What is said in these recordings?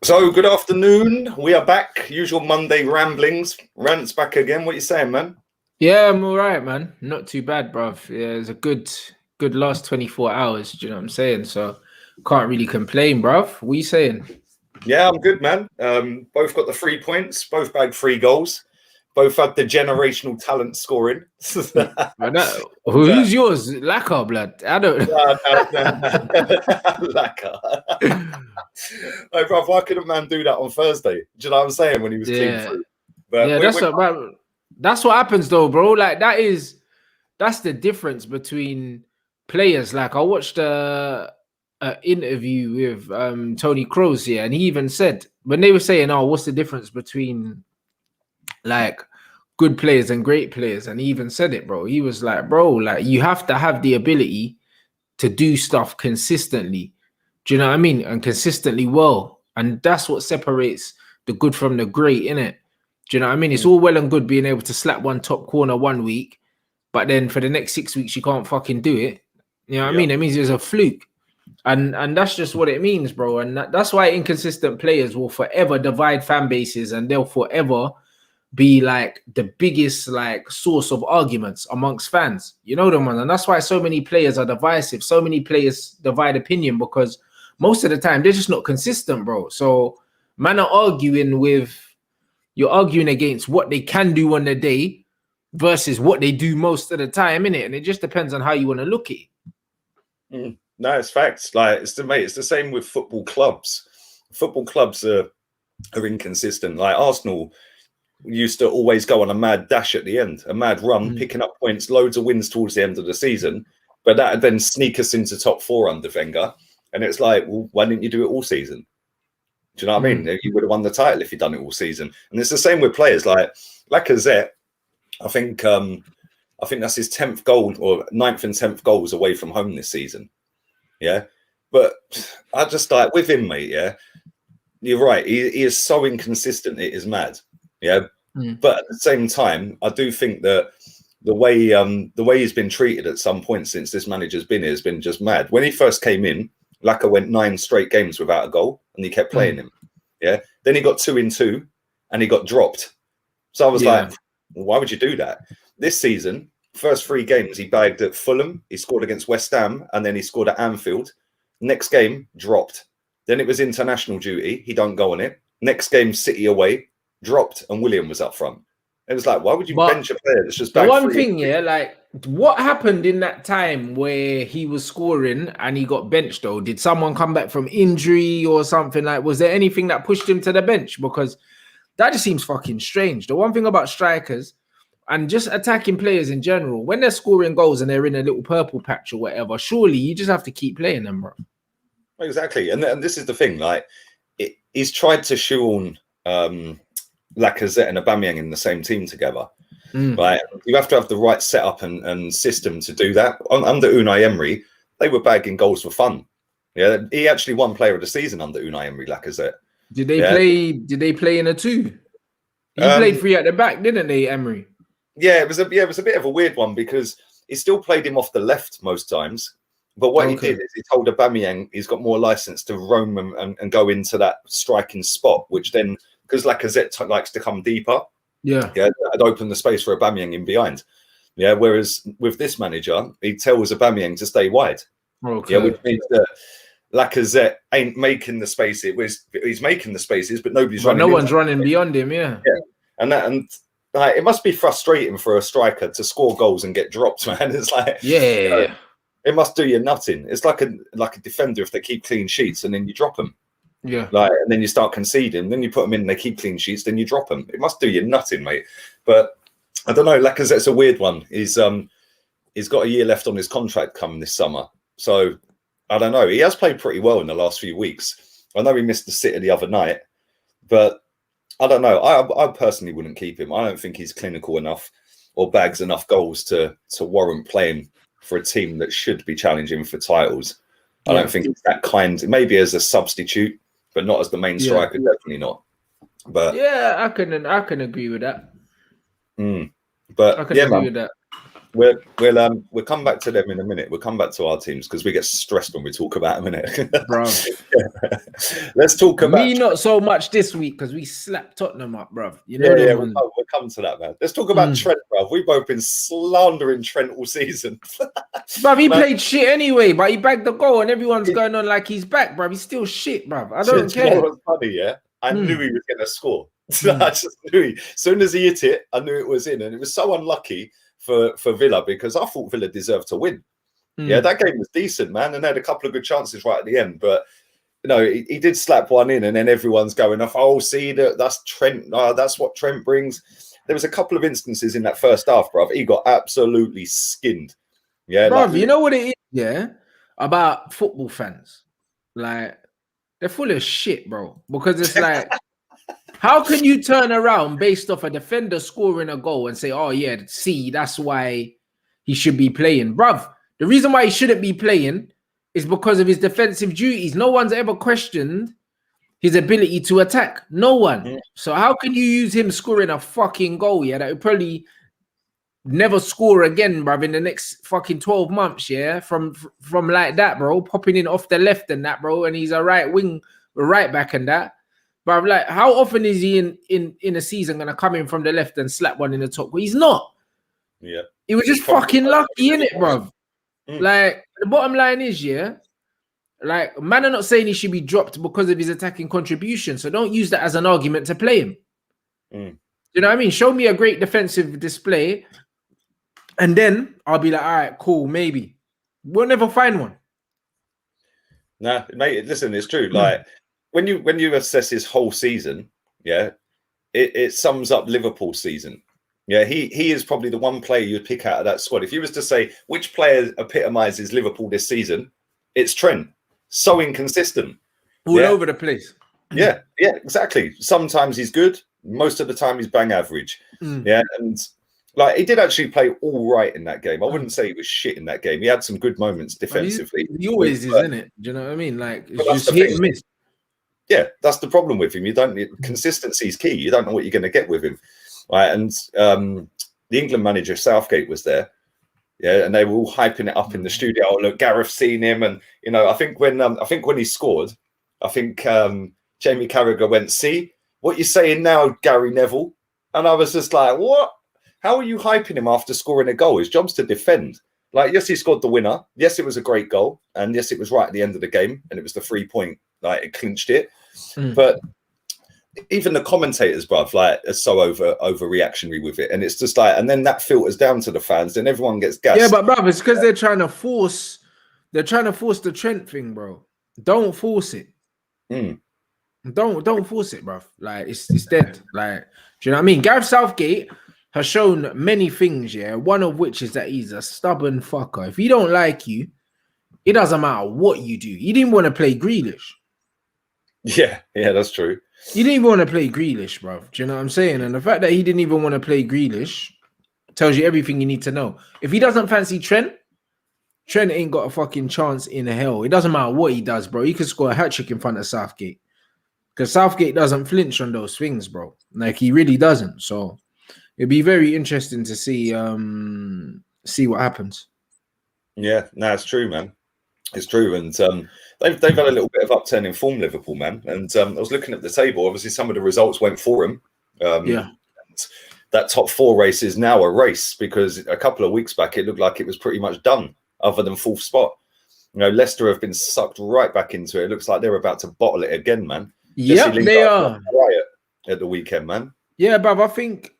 So, good afternoon. We are back. Usual Monday ramblings. Rants back again. What you saying, man? Yeah, I'm all right, man. Not too bad, bruv. Yeah, it's a good last 24 hours. Do you know what I'm saying? So can't really complain, bruv. What you saying? Yeah, I'm good, man. Both got the 3 points. Both bagged 3 goals. Both had the generational talent scoring. Who's yours? Lacquer, blood. I don't Lacquer. Hey, bro, why couldn't man do that on Thursday? Do you know what I'm saying? When he was clean Yeah. through. But Yeah, that's what happens though, bro. Like that's the difference between players. Like I watched a interview with Tony Kroos here, and he even said when they were saying, "Oh, what's the difference between like good players and great players?" And he even said it, bro. He was like, "Bro, like you have to have the ability to do stuff consistently. Do you know what I mean? And consistently well, and that's what separates the good from the great, innit? Do you know what I mean? It's all well and good being able to slap one top corner one week, but then for the next 6 weeks you can't fucking do it. You know what I mean? It means there's a fluke. And that's just what it means, bro. And that's why inconsistent players will forever divide fan bases, and they'll forever be like the biggest like source of arguments amongst fans. You know them, man. And that's why so many players are divisive. So many players divide opinion because most of the time they're just not consistent, bro. So man are arguing with you're arguing against what they can do on the day versus what they do most of the time, innit? And it just depends on how you want to look at it. No, it's facts. Like it's the same with football clubs. Football clubs are inconsistent. Like Arsenal used to always go on a mad dash at the end, a mad run, picking up points, loads of wins towards the end of the season. But that would then sneak us into top 4 under Wenger. And it's like, well, why didn't you do it all season? Do you know what I mean? You would have won the title if you'd done it all season. And it's the same with players like Lacazette. I think that's his 10th goal or 9th and 10th goals away from home this season. Yeah. But I just like with him, mate. Yeah. You're right. He is so inconsistent. It is mad. Yeah. But at the same time, I do think that the way he's been treated at some point since this manager's been here has been just mad. When he first came in, Laka went 9 straight games without a goal, and he kept playing him. Yeah. Then he got 2 in 2, and he got dropped. So I was like, well, why would you do that? This season, first 3 games, he bagged at Fulham, he scored against West Ham, and then he scored at Anfield. Next game, dropped. Then it was international duty. He don't go on it. Next game, City away, dropped, and William was up front. It was like, why would you bench a player that's just bagged? The one thing, like what happened in that time where he was scoring and he got benched though? Did someone come back from injury or something? Like, was there anything that pushed him to the bench? Because that just seems fucking strange. The one thing about strikers and just attacking players in general, when they're scoring goals and they're in a little purple patch or whatever, surely you just have to keep playing them, bro. Exactly. And this is the thing, like he's tried to shoehorn Lacazette and Aubameyang in the same team together. Like you have to have the right setup and system to do that. Under Unai Emery, they were bagging goals for fun. Yeah, he actually won Player of the Season under Unai Emery, Lacazette. Did they play in a 2? He played 3 at the back, didn't they, Emery? Yeah, it was a bit of a weird one because he still played him off the left most times. But what he did is he told Aubameyang he's got more license to roam and go into that striking spot, which then, because Lacazette likes to come deeper, that'd open the space for Aubameyang in behind. Yeah, whereas with this manager, he tells Aubameyang to stay wide. Yeah, which means that Lacazette ain't making the spaces. He's making the spaces, but nobody's running. No one's running beyond him. Yeah, and it must be frustrating for a striker to score goals and get dropped, man. It's like it must do you nothing. It's like a defender if they keep clean sheets and then you drop them. Yeah. And then you start conceding, then you put them in and they keep clean sheets, then you drop them. It must do you nothing, mate. But I don't know. Lacazette's a weird one. He's got a year left on his contract coming this summer. So I don't know. He has played pretty well in the last few weeks. I know he missed the City the other night, but I don't know. I personally wouldn't keep him. I don't think he's clinical enough or bags enough goals to warrant playing for a team that should be challenging for titles. I don't think it's that kind. Maybe as a substitute, but not as the main striker. Definitely not. But yeah, I can agree with that. But I can agree with that. We'll come back to them in a minute. We'll come back to our teams because we get stressed when we talk about a minute. Bro. Let's talk about me not so much this week because we slapped Tottenham up, bro. You know, we'll come to that, man. Let's talk about Trent, bro. We've both been slandering Trent all season. Bro, he played shit anyway, but he bagged the goal and everyone's going on like he's back, bro. He's still shit, bro. I don't care. You know what's funny, yeah? I knew he was going to score. I just knew as soon as he hit it, I knew it was in. And it was so unlucky for Villa because I thought Villa deserved to win. Yeah, that game was decent, man, and they had a couple of good chances right at the end. But you know, he did slap one in, and then everyone's going off. Oh, see, that's Trent. That's what Trent brings. There was a couple of instances in that first half, bruv. He got absolutely skinned. Yeah, bruv, you know what it is? Yeah, about football fans, like they're full of shit, bro. Because it's like, how can you turn around based off a defender scoring a goal and say, "Oh yeah, see, that's why he should be playing," bruv? The reason why he shouldn't be playing is because of his defensive duties. No one's ever questioned his ability to attack. No one. Yeah. So how can you use him scoring a fucking goal, yeah, that will probably never score again, bruv, in the next fucking 12 months, yeah, from like that, bro, popping in off the left and that, bro, and he's a right wing, a right back and that. But like, how often is he in a season going to come in from the left and slap one in the top? Well, he's not. Yeah. He was just fucking lucky, innit, bruv? Like, the bottom line is, yeah, like, man, I'm not saying he should be dropped because of his attacking contribution. So don't use that as an argument to play him. You know what I mean? Show me a great defensive display, and then I'll be like, all right, cool, maybe. We'll never find one. Nah, mate, listen, it's true. Like, when you assess his whole season, yeah, it sums up Liverpool's season. Yeah, he is probably the one player you'd pick out of that squad. If you was to say which player epitomizes Liverpool this season, it's Trent. So inconsistent. All over the place. Yeah, exactly. Sometimes he's good. Most of the time he's bang average. Yeah, and like he did actually play all right in that game. I wouldn't say he was shit in that game. He had some good moments defensively. He always is, isn't it? Do you know what I mean? Like, it's just hit and miss. Yeah, that's the problem with him. Consistency is key. You don't know what you're going to get with him. Right, and the England manager Southgate was there, yeah, and they were all hyping it up in the studio. Oh, look, Gareth seen him, and you know, I think when he scored, I think Jamie Carragher went, "See what you're saying now, Gary Neville," and I was just like, "What? How are you hyping him after scoring a goal? His job's to defend." Like, yes, he scored the winner. Yes, it was a great goal, and yes, it was right at the end of the game, and it was the 3-point, like it clinched it, but. Even the commentators, bruv, like, are so overreactionary with it, and it's just like, and then that filters down to the fans, then everyone gets gassed. Yeah, but bruv, it's because they're trying to force the Trent thing, bro. Don't force it. Don't force it, bruv. Like, it's dead. Like, do you know what I mean? Gareth Southgate has shown many things, yeah. One of which is that he's a stubborn fucker. If he don't like you, it doesn't matter what you do. He didn't want to play Grealish. Yeah, that's true. He didn't even want to play Grealish, bro. Do you know what I'm saying? And the fact that he didn't even want to play Grealish tells you everything you need to know. If he doesn't fancy Trent ain't got a fucking chance in hell. It doesn't matter what he does, bro. He could score a hat-trick in front of Southgate. Because Southgate doesn't flinch on those things, bro. Like, he really doesn't. So it'd be very interesting to see what happens. Yeah, no, it's true, man. It's true. And they've had a little bit of upturn in form, Liverpool, man. And I was looking at the table. Obviously, some of the results went for him. Yeah. That top 4 race is now a race because a couple of weeks back, it looked like it was pretty much done other than 4th spot. You know, Leicester have been sucked right back into it. It looks like they're about to bottle it again, man. Yeah, they are. Riot at the weekend, man. Yeah, bruv, I think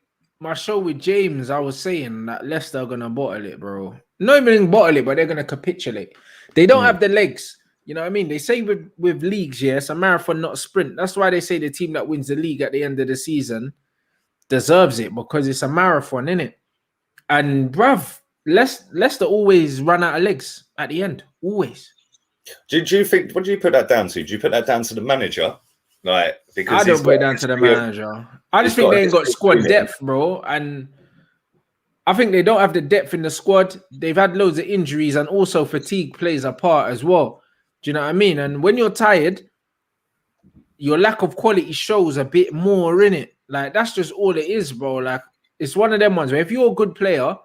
my show with James, I was saying that Leicester are going to bottle it, bro. Not even bottle it, but they're going to capitulate. They don't have the legs. You know what I mean? They say with leagues, yeah, it's a marathon, not a sprint. That's why they say the team that wins the league at the end of the season deserves it, because it's a marathon, innit? And, bruv, Leicester always run out of legs at the end. Always. Do you think, what do you put that down to? Do you put that down to the manager? Like, because I don't put it down to the manager. I just think they ain't got squad depth, bro. And I think they don't have the depth in the squad. They've had loads of injuries, and also fatigue plays a part as well. Do you know what I mean? And when you're tired, your lack of quality shows a bit more in it. Like, that's just all it is, bro. Like, it's one of them ones where if you're a good player,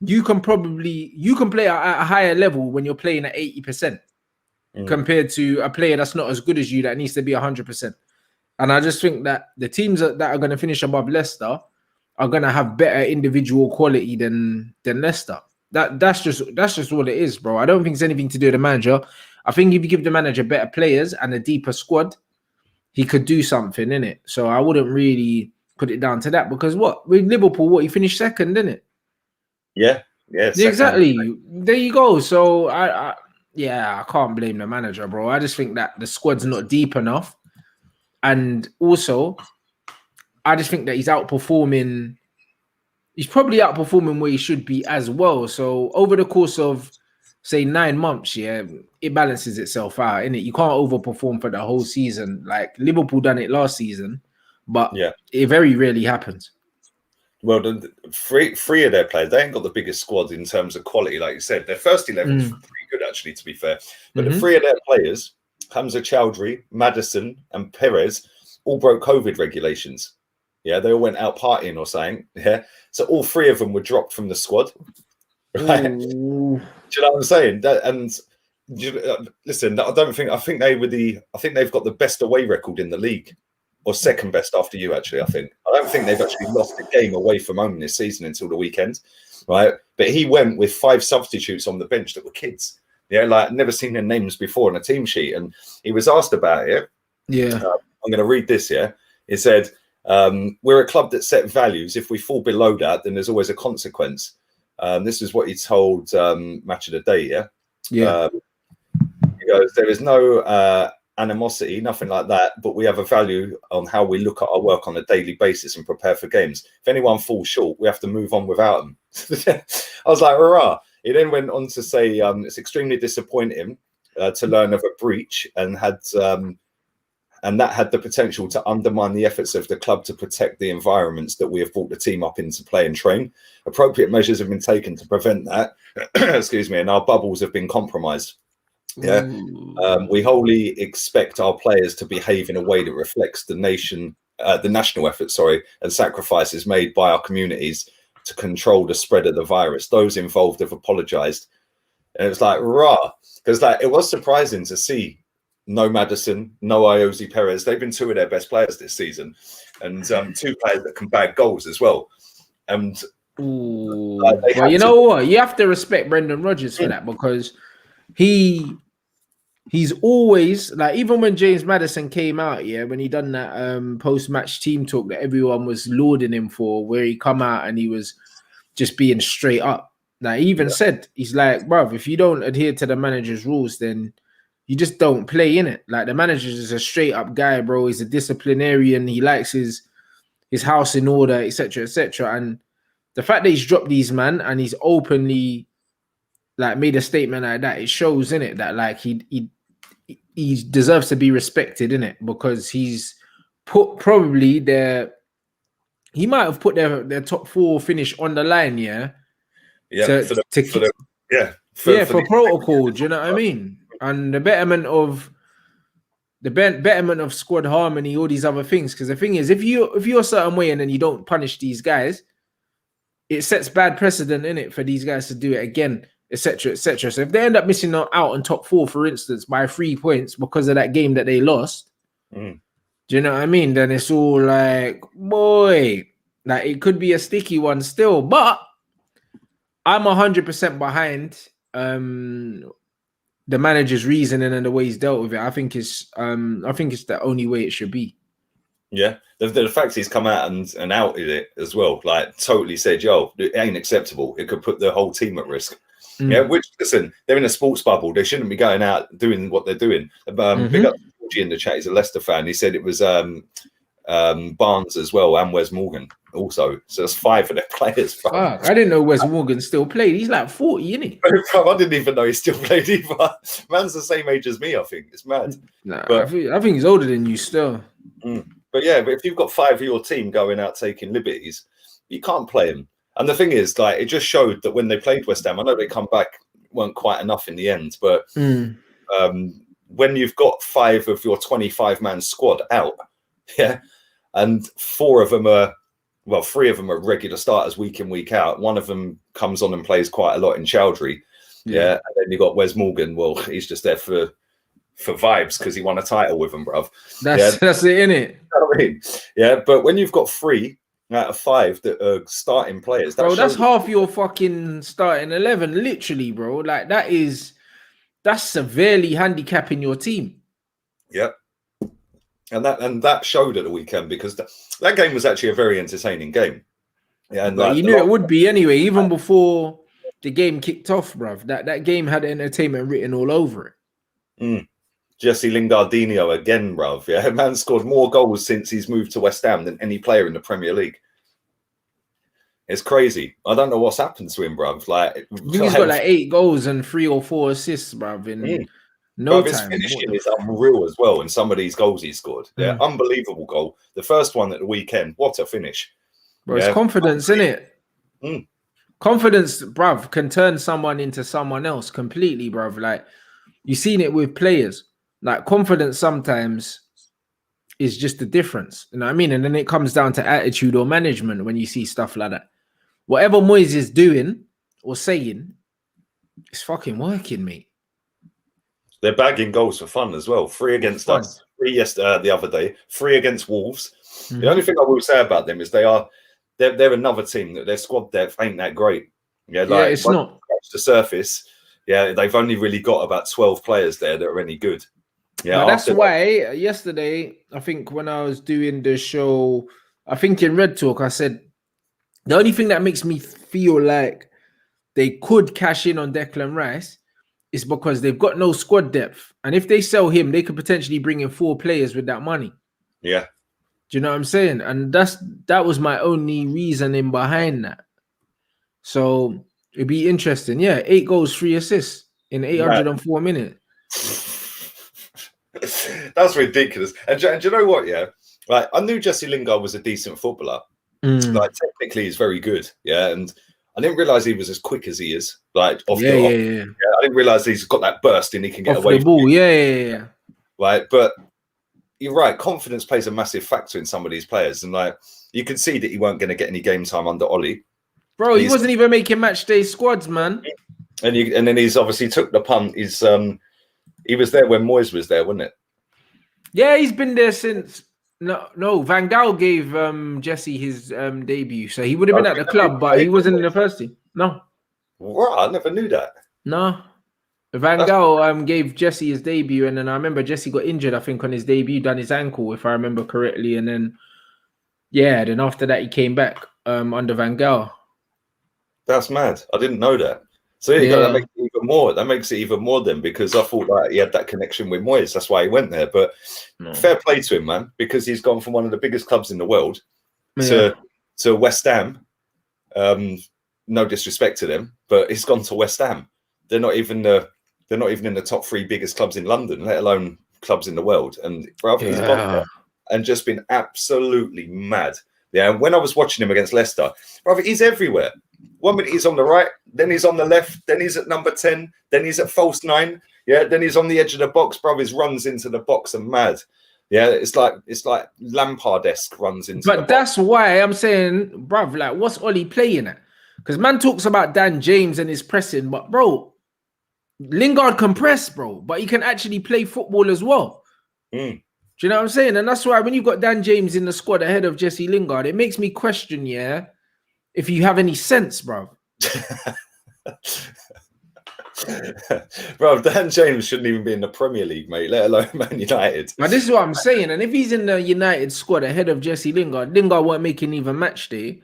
you can play at a higher level when you're playing at 80% compared to a player that's not as good as you that needs to be 100%. And I just think that the teams that are going to finish above Leicester are going to have better individual quality than Leicester. That's just what it is, bro. I don't think it's anything to do with the manager. I think if you give the manager better players and a deeper squad, he could do something, innit? So I wouldn't really put it down to that, because with Liverpool, he finished second, didn't it? Yeah, exactly. There you go. So I can't blame the manager, bro. I just think that the squad's not deep enough, and also I just think that he's outperforming. He's probably outperforming where he should be as well. So over the course of, say, 9 months, it balances itself out, innit? You can't overperform for the whole season. Like Liverpool done it last season, but it very rarely happens. Well, the three of their players, they ain't got the biggest squad in terms of quality, like you said. Their first 11 is pretty good, actually, to be fair. But the three of their players, Hamza Chowdhury, Maddison, and Perez, all broke COVID regulations. Yeah, they all went out partying or something. Yeah, so all three of them were dropped from the squad. Right? Do you know what I'm saying? Listen, I think they've got the best away record in the league, or second best after you. Actually, I don't think they've actually lost a game away from home this season until the weekend, right? But he went with 5 substitutes on the bench that were kids. Yeah, like never seen their names before on a team sheet, and he was asked about it. Yeah, I'm going to read this. Yeah, he said, "We're a club that set values. If we fall below that, then there's always a consequence." This is what he told Match of the Day. He goes, "There is no animosity, nothing like that, but we have a value on how we look at our work on a daily basis and prepare for games. If anyone falls short, we have to move on without them." I was like, hurrah. He then went on to say, "It's extremely disappointing to learn of a breach and that had the potential to undermine the efforts of the club to protect the environments that we have brought the team up into play and train. Appropriate measures have been taken to prevent that." Excuse me, and our bubbles have been compromised. Yeah, we wholly expect our players to behave in a way that reflects the national effort, and sacrifices made by our communities to control the spread of the virus. Those involved have apologized. And it was like, rah, because it was surprising to see no Maddison, no Iosi Perez. They've been 2 of their best players this season, and 2 players that can bag goals as well. And well, you know what? You have to respect Brendan Rodgers for that, because he's always, like, even when James Maddison came out, when he done that post-match team talk that everyone was lauding him for, where he come out and he was just being straight up. Like, he even said, he's like, bruv, if you don't adhere to the manager's rules, then you just don't play in it. Like, the manager is a straight up guy, bro. He's a disciplinarian. He likes his house in order, etc., etc. And the fact that he's dropped these man and he's openly like made a statement like that, it shows in it that like he deserves to be respected in it, because he's put probably he might have put their top 4 finish on the line, for protocol. Do you know what I mean? And the betterment of squad harmony, all these other things. Because the thing is, if you're a certain way and then you don't punish these guys, it sets bad precedent in it for these guys to do it again, etc., etc. So if they end up missing out on top 4, for instance, by 3 points because of that game that they lost, do you know what I mean? Then it's all like, boy, like it could be a sticky one still. But I'm 100% behind the manager's reasoning and the way he's dealt with it. I think it's the only way it should be. Yeah, the fact he's come out and outed it as well, like totally said, "Yo, it ain't acceptable. It could put the whole team at risk." Yeah, which, listen, they're in a sports bubble. They shouldn't be going out doing what they're doing. Big up Georgie in the chat. He's a Leicester fan. He said it was Bants as well, and Wes Morgan also. So that's 5 of their players. Fuck, I didn't know Wes Morgan still played. He's like 40, isn't he? I didn't even know he still played either. Man's the same age as me, I think. It's mad. Nah, but I think he's older than you still. But yeah, but if you've got 5 of your team going out taking liberties, you can't play them. And the thing is, like, it just showed that when they played West Ham, I know they come back weren't quite enough in the end, but when you've got 5 of your 25-man squad out, and 4 of them are well, 3 of them are regular starters week in, week out. One of them comes on and plays quite a lot in Chowdhury. Yeah. And then you got Wes Morgan. Well, he's just there for vibes because he won a title with them, bruv. That's it, innit? You know what I mean? Yeah, but when you've got 3 out of 5 that are starting players, bro, that's half your fucking starting 11, literally, bro. Like that's severely handicapping your team. Yep. And that showed at the weekend because that game was actually a very entertaining game. Yeah, and you knew it would be anyway, even before the game kicked off, bruv. That game had entertainment written all over it. Jesse Lingardinho again, bruv. Yeah, man scored more goals since he's moved to West Ham than any player in the Premier League. It's crazy. I don't know what's happened to him, bruv. Like, he's got like 8 goals and 3 or 4 assists, bruv. In no time. His finishing is unreal as well. In some of these goals he scored, unbelievable goal. The first one at the weekend, what a finish! Bro, it's confidence, isn't it? Confidence, bruv, can turn someone into someone else completely, bruv. Like, you've seen it with players. Like, confidence sometimes is just the difference. You know what I mean? And then it comes down to attitude or management when you see stuff like that. Whatever Moyes is doing or saying, it's fucking working, mate. They're bagging goals for fun as well. 3 against us. 3 the other day. 3 against Wolves. The only thing I will say about them is they're another team that their squad depth ain't that great. Yeah, like, it's not. Scratch the surface. Yeah, they've only really got about 12 players there that are any good. Yeah, but that's why yesterday, I think when I was doing the show, I think in Red Talk, I said the only thing that makes me feel like they could cash in on Declan Rice is because they've got no squad depth. And if they sell him, they could potentially bring in 4 players with that money. Yeah. Do you know what I'm saying? And that was my only reasoning behind that. So it'd be interesting. Yeah, 8 goals, 3 assists in 804 minutes. That's ridiculous. And do you know what? Yeah, like, I knew Jesse Lingard was a decent footballer. Like, technically, he's very good. Yeah, and I didn't realize he was as quick as he is. Like, off the yeah. I didn't realize he's got that burst and he can get off away the ball. Yeah. Right, but you're right. Confidence plays a massive factor in some of these players, and like, you could see that he weren't going to get any game time under Ollie. Bro, he wasn't even making match day squads, man. And then he's obviously took the punt. He was there when Moyes was there, wasn't it? Yeah, he's been there since. No. Van Gaal gave Jesse his debut, so he would have been at the club, but he wasn't in the first team. No. Wow, I never knew that. No. Van Gaal gave Jesse his debut, and then I remember Jesse got injured, I think, on his debut, done his ankle, if I remember correctly, and then then after that he came back under Van Gaal. That's mad. I didn't know that. So that makes it even more. That makes it even more then, because I thought that he had that connection with Moyes. That's why he went there. But fair play to him, man, because he's gone from one of the biggest clubs in the world to West Ham. No disrespect to them, but he's gone to West Ham. They're not even in the top 3 biggest clubs in London, let alone clubs in the world. And he's gone there and just been absolutely mad. Yeah, and when I was watching him against Leicester, brother, he's everywhere. 1 minute he's on the right, then he's on the left, then he's at number 10, then he's at false 9, then he's on the edge of the box, bro. His runs into the box are mad. Yeah, it's like Lampard-esque runs into the box. But that's why I'm saying, bruv, like, what's Ollie playing at? Because man talks about Dan James and his pressing, but bro, Lingard can press, bro, but he can actually play football as well. Do you know what I'm saying? And that's why when you've got Dan James in the squad ahead of Jesse Lingard, it makes me question, if you have any sense, bro. Bro, Dan James shouldn't even be in the Premier League, mate, let alone Man United. Now, this is what I'm saying. And if he's in the United squad ahead of Jesse Lingard weren't making even match day.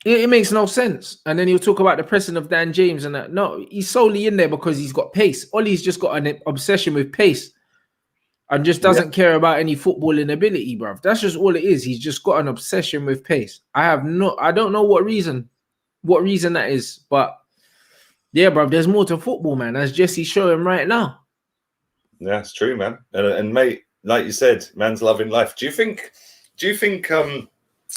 It makes no sense. And then he'll talk about the pressing of Dan James and that. No, he's solely in there because he's got pace. Ollie's just got an obsession with pace and just doesn't care about any footballing ability, bruv. That's just all it is. He's just got an obsession with pace. I don't know what reason that is, but yeah, bruv, there's more to football, man, as Jesse's showing right now. Yeah, it's true, man. And mate, like you said, man's loving life. Do you think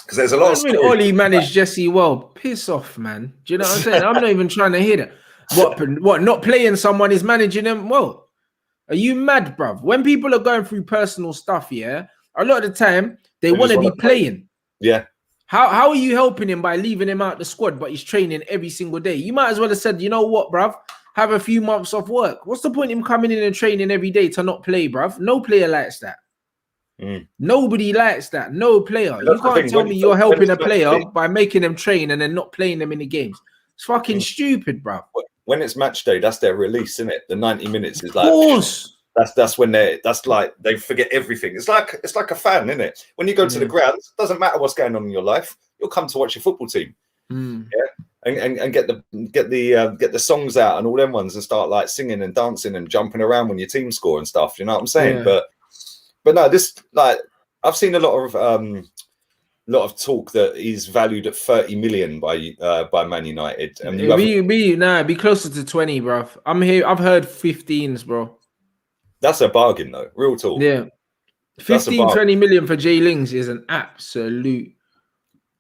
because there's a lot of stories. Ollie managed Jesse well. Piss off, man. Do you know what I'm saying? I'm not even trying to hear that. What? Not playing someone is managing them well. Are you mad, bruv? When people are going through personal stuff, a lot of the time they want to be playing. Yeah. How are you helping him by leaving him out the squad, but he's training every single day? You might as well have said, you know what, bruv, have a few months off work. What's the point in him coming in and training every day to not play, bruv? No player likes that. Nobody likes that. No player. You can't tell me you're helping a player by making them train and then not playing them in the games. It's fucking stupid, bruv. When it's match day, that's their release, isn't it? The 90 minutes is like, of course. That's when that's like they forget everything. It's like a fan, isn't it? When you go to the ground, it doesn't matter what's going on in your life. You'll come to watch your football team, and get the songs out and all them ones and start like singing and dancing and jumping around when your team score and stuff. You know what I'm saying? Yeah. But no, this like I've seen a lot of talk that he's valued at 30 million by Man United. And be closer to 20, bro. I'm here. I've heard 15s, bro. That's a bargain, though. Real talk. Yeah. 15, 20 million for Jay Lings is an absolute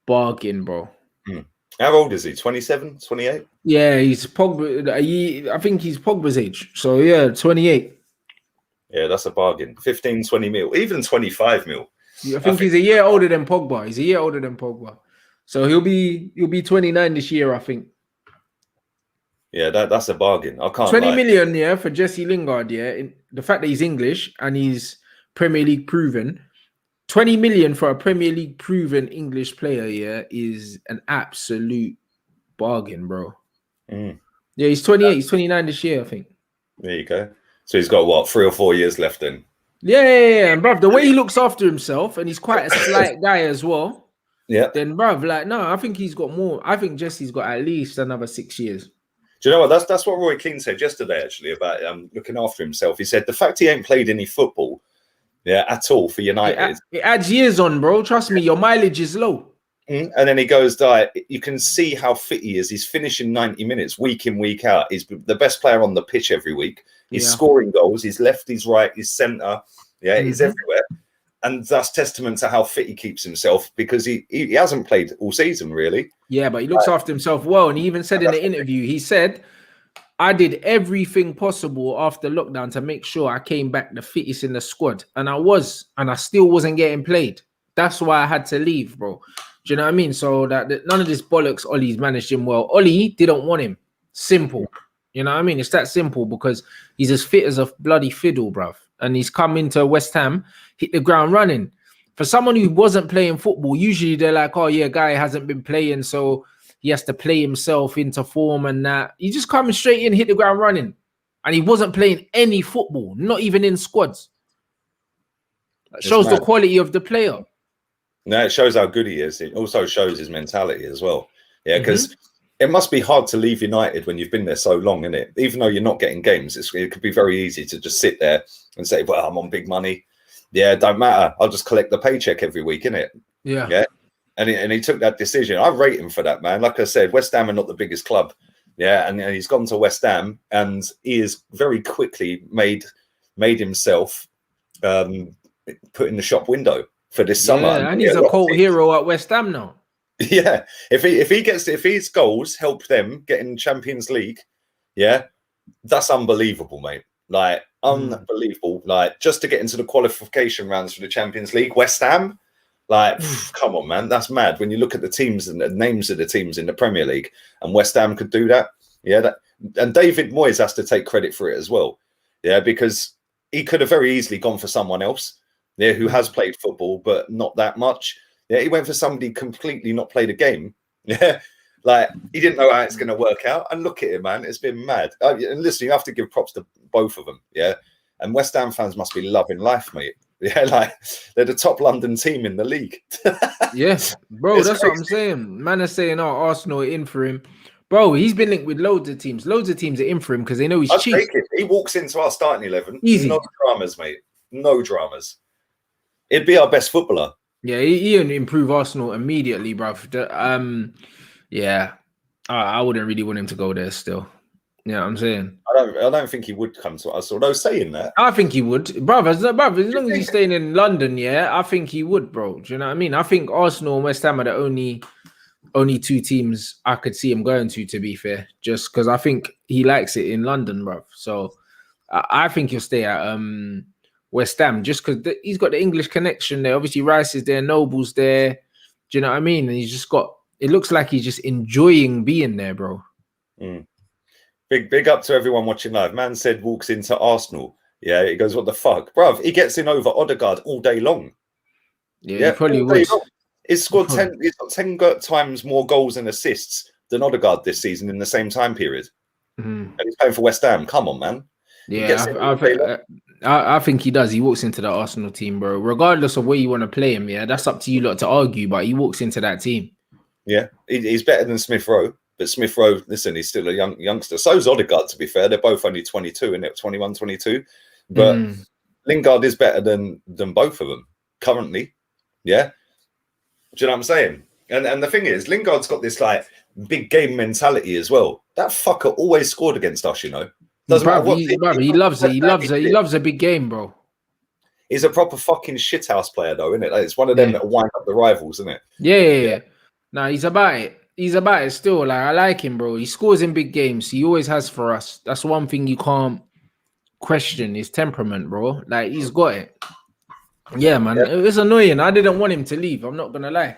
bargain, bro. How old is he? 27, 28? Yeah, he's Pogba. I think he's Pogba's age. So, yeah, 28. Yeah, that's a bargain. 15, 20 mil. Even 25 mil. I think he's a year older than Pogba. He's a year older than Pogba. So he'll be 29 this year, I think. Yeah, that's a bargain. I can't 20 million, yeah, for Jesse Lingard, yeah. The fact that he's English and he's Premier League proven. 20 million for a Premier League proven English player, yeah, is an absolute bargain, bro. Yeah, he's 28, he's 29 this year, I think. There you go. So he's got what, 3 or 4 years left in? Yeah. And bruv, the way he looks after himself, and he's quite a slight guy as well. Yeah. Then, bruv, like, no, I think he's got more. I think Jesse's got at least another 6 years. Do you know what? That's what Roy Keane said yesterday, actually, about looking after himself. He said the fact he ain't played any football, at all for United. It adds years on, bro. Trust me, your mileage is low. And then he goes, you can see how fit he is. He's finishing 90 minutes week in, week out. He's the best player on the pitch every week. He's scoring goals. He's left, he's right, he's centre. Yeah, he's everywhere. And that's testament to how fit he keeps himself, because he hasn't played all season, really. Yeah, but he looks after himself well. And he even said in the interview, he said, I did everything possible after lockdown to make sure I came back the fittest in the squad. And I still wasn't getting played. That's why I had to leave, bro. Do you know what I mean? So that none of this bollocks, Ollie's managed him well. Ollie didn't want him. Simple. You know what I mean? It's that simple, because he's as fit as a bloody fiddle, bruv. And he's come into West Ham, hit the ground running. For someone who wasn't playing football, usually they're like, oh, yeah, guy hasn't been playing, so he has to play himself into form and that. He just coming straight in, hit the ground running. And he wasn't playing any football, not even in squads. That shows the quality of the player. No, it shows how good he is. It also shows his mentality as well. Yeah, because it must be hard to leave United when you've been there so long, isn't it? Even though you're not getting games, it could be very easy to just sit there and say, well, I'm on big money. Yeah, don't matter. I'll just collect the paycheck every week, innit? Yeah. And he took that decision. I rate him for that, man. Like I said, West Ham are not the biggest club. Yeah, and he's gone to West Ham, and he has very quickly made himself put in the shop window for this summer. And he's a cult hero at West Ham now. Yeah, if his goals help them get in Champions League, yeah, that's unbelievable, mate. Like unbelievable. Like just to get into the qualification rounds for the Champions League, West Ham. Like, come on, man, that's mad. When you look at the teams and the names of the teams in the Premier League, and West Ham could do that, and David Moyes has to take credit for it as well, because he could have very easily gone for someone else, who has played football but not that much. Yeah, he went for somebody completely not played a game. Yeah, like he didn't know how it's going to work out. And look at it, man, it's been mad. And listen, you have to give props to both of them. Yeah, and West Ham fans must be loving life, mate. Yeah, like they're the top London team in the league. Yes, bro, that's crazy. What I'm saying. Man are saying, oh, Arsenal are in for him. Bro, he's been linked with loads of teams. Loads of teams are in for him because they know he's cheap. He walks into our starting 11. Easy. No dramas, mate. No dramas. It'd be our best footballer. Yeah, he'll improve Arsenal immediately, bro. I wouldn't really want him to go there still. You know what I'm saying? I don't think he would come to us. Although saying that, I think he would, brother. As long as he's staying in London, I think he would, bro. Do you know what I mean? I think Arsenal and West Ham are the only two teams I could see him going to be fair, just because I think he likes it in London, bro. So I think he'll stay at West Ham just because he's got the English connection there. Obviously, Rice is there, Noble's there. Do you know what I mean? And he's just got. It looks like he's just enjoying being there, bro. Big up to everyone watching live. Man said walks into Arsenal. Yeah, he goes, what the fuck, bruv? He gets in over Odegaard all day long. Yeah, he probably would. He's scored 10. He's got 10 times more goals and assists than Odegaard this season in the same time period. And he's playing for West Ham. Come on, man. Yeah, I think he does. He walks into the Arsenal team, bro. Regardless of where you want to play him, yeah, that's up to you lot to argue. But he walks into that team. Yeah, he's better than Smith Rowe. But Smith Rowe, listen, he's still a youngster. So is Odegaard, to be fair. They're both only 22, and 21, 22. But Lingard is better than both of them currently. Yeah. Do you know what I'm saying? And the thing is, Lingard's got this like big game mentality as well. That fucker always scored against us, you know. Doesn't matter what he loves it. He loves a big game, bro. He's a proper fucking shithouse player, though, isn't it? Like, it's one of them that wind up the rivals, isn't it? Yeah. No, he's about it. He's about it still. Like, I like him, bro. He scores in big games. He always has for us. That's one thing you can't question, his temperament, bro. Like, he's got it. Yeah, man. It was annoying. I didn't want him to leave. I'm not gonna lie.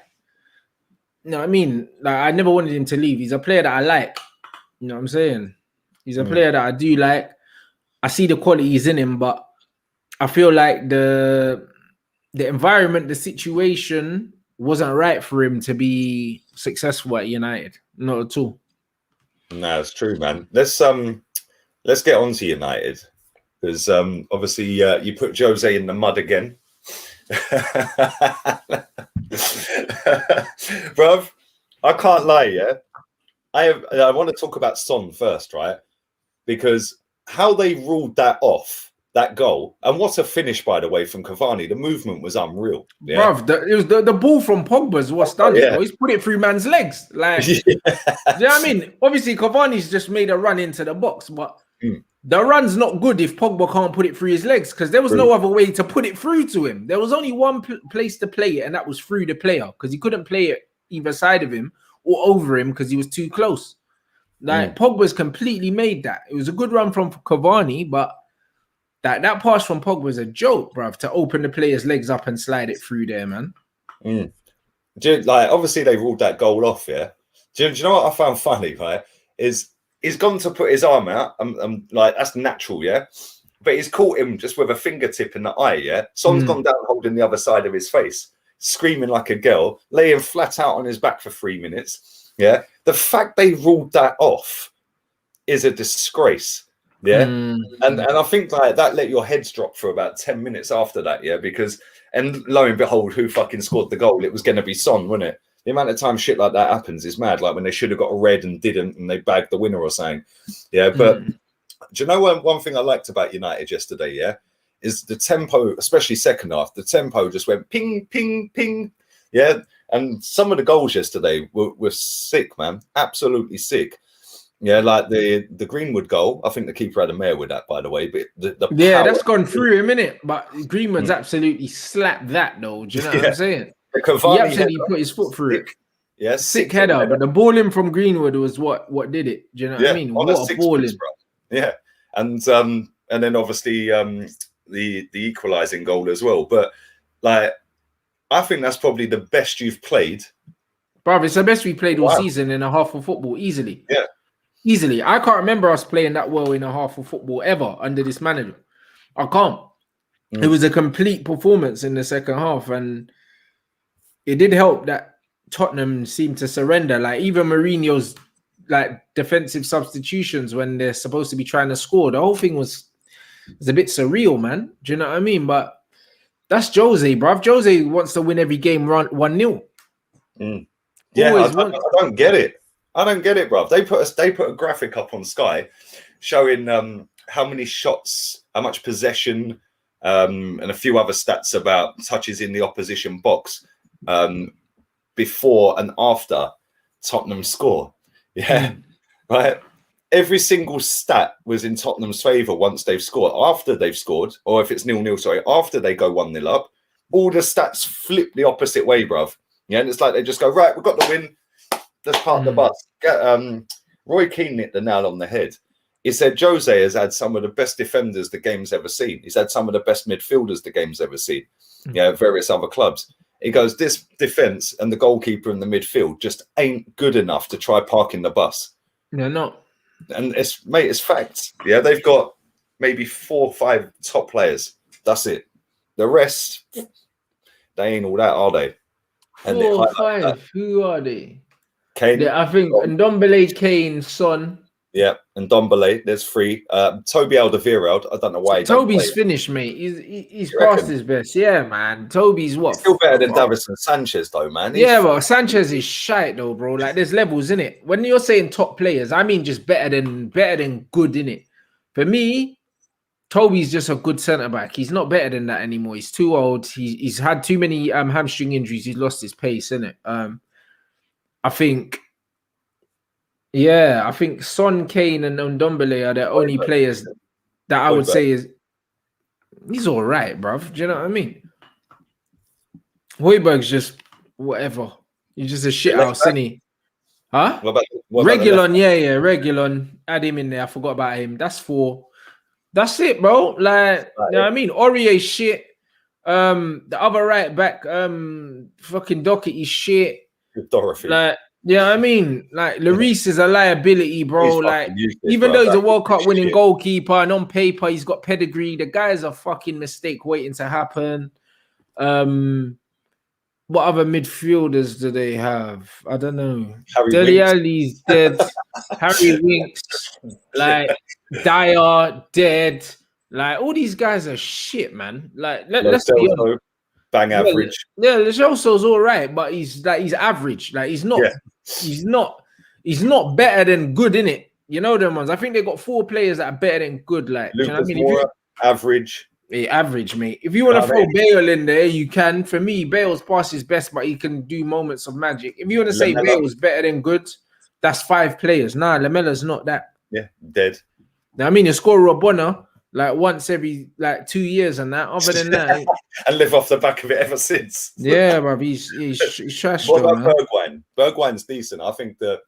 You know what I mean? Like, I never wanted him to leave. He's a player that I like. You know what I'm saying? He's a player that I do like. I see the qualities in him, but I feel like the environment, the situation wasn't right for him to be successful at United. Not at all. No, it's true, man. Let's get on to United, because obviously you put Jose in the mud again. Bruv, I can't lie, yeah. I want to talk about Son first, right? Because how they ruled that off, that goal, and what a finish, by the way, from Cavani. The movement was unreal. Yeah? Bruv, it was the ball from Pogba's what's done it. He's put it through man's legs. Like, do you know what I mean? Obviously, Cavani's just made a run into the box, but the run's not good if Pogba can't put it through his legs, because there was no other way to put it through to him. There was only one place to play it, and that was through the player, because he couldn't play it either side of him or over him because he was too close. Like, Pogba's completely made that. It was a good run from Cavani, but that pass from Pogba was a joke, bruv, to open the player's legs up and slide it through there, man. Like, obviously they ruled that goal off, yeah. Do you know what I found funny, right? Is he's gone to put his arm out, like, that's natural, yeah. But he's caught him just with a fingertip in the eye, yeah. Son's gone down holding the other side of his face, screaming like a girl, laying flat out on his back for 3 minutes. Yeah, the fact they ruled that off is a disgrace. Yeah, and I think like that let your heads drop for about 10 minutes after that. Yeah, because and lo and behold, who fucking scored the goal? It was going to be Son, wasn't it? The amount of time shit like that happens is mad. Like when they should have got a red and didn't, and they bagged the winner or something. Yeah, but do you know one thing I liked about United yesterday? Yeah, is the tempo, especially second half. The tempo just went ping, ping, ping. Yeah. And some of the goals yesterday were sick, man. Absolutely sick. Yeah, like the Greenwood goal. I think the keeper had a mare with that, by the way. But that's gone through him, innit? But Greenwood's absolutely slapped that, though. Do you know what I'm saying? He absolutely put his foot through it. Yeah, sick header. But the ball in from Greenwood was what did it? Do you know what I mean? What a ball in. Yeah, and then obviously the equalising goal as well. But like, I think that's probably the best you've played. Bro, it's the best we played all season in a half of football, easily. Yeah. Easily. I can't remember us playing that well in a half of football ever under this manager. I can't. It was a complete performance in the second half, and it did help that Tottenham seemed to surrender. Like, even Mourinho's like defensive substitutions when they're supposed to be trying to score, the whole thing was a bit surreal, man. Do you know what I mean? But that's Jose, bruv. Jose wants to win every game 1-0. Yeah, I don't get it. I don't get it, bruv. They put a graphic up on Sky showing how many shots, how much possession, and a few other stats about touches in the opposition box before and after Tottenham score. Yeah, right. Every single stat was in Tottenham's favour once they've scored. After they've scored, or if it's 0-0, sorry, after they go 1-0 up, all the stats flip the opposite way, bruv. Yeah, and it's like they just go, right, we've got the win. Let's park the bus. Roy Keane hit the nail on the head. He said Jose has had some of the best defenders the game's ever seen. He's had some of the best midfielders the game's ever seen. Yeah, various other clubs. He goes, this defense and the goalkeeper in the midfield just ain't good enough to try parking the bus. They're not. And it's facts. Yeah, they've got maybe 4 or 5 top players. That's it. The rest, they ain't all that, are they? 4 or 5. Who are they? Kane. I think Ndombele, Kane, Son. Yeah, and Ndombele, there's 3. Toby Alderweireld, I don't know why. Toby's finished, mate. He's past his best. Yeah, man. Toby's what? He's still better than Davinson Sanchez, though, man. Yeah, well, Sanchez is shite, though, bro. Like, there's levels in it. When you're saying top players, I mean just better than good in it. For me, Toby's just a good centre back. He's not better than that anymore. He's too old. He's had too many hamstring injuries. He's lost his pace, innit? I think. Yeah, I think Son, Kane, and Ndombele are the only players that I would say is he's all right, bruv. Do you know what I mean? Højbjerg's just whatever. He's just a shit house, isn't he? Huh? Regulon, yeah, Regulon. Add him in there. I forgot about him. That's 4. That's it, bro. Like, you know what I mean? Aurier shit. The other right back, fucking Doherty shit. Dorothy. Like, yeah, I mean, like Lloris is a liability, bro. Like, even though he's a World Cup winning goalkeeper and on paper he's got pedigree, the guy's a fucking mistake waiting to happen. What other midfielders do they have? I don't know. Dele Alli's dead. Harry Winks, like Dyer dead. Like, all these guys are shit, man. Like, let's be honest. Bang average. Yeah, Lechelso's all right, but he's average. Like, he's not better than good, innit? You know them ones. I think they got 4 players that are better than good. Like, Lucas, you know what I mean? Moura, average. Yeah, average, mate. If you want to throw Bale in there, you can. For me, Bale's past his best, but he can do moments of magic. If you want to say Bale's better than good, that's 5 players. Nah, Lamella's not that. Yeah, dead. Now, I mean, you score Rabona like once every 2 years and that. Other than that, and live off the back of it ever since. Yeah, but he's trash. What about Bergwijn? Bergwijn's decent. I think that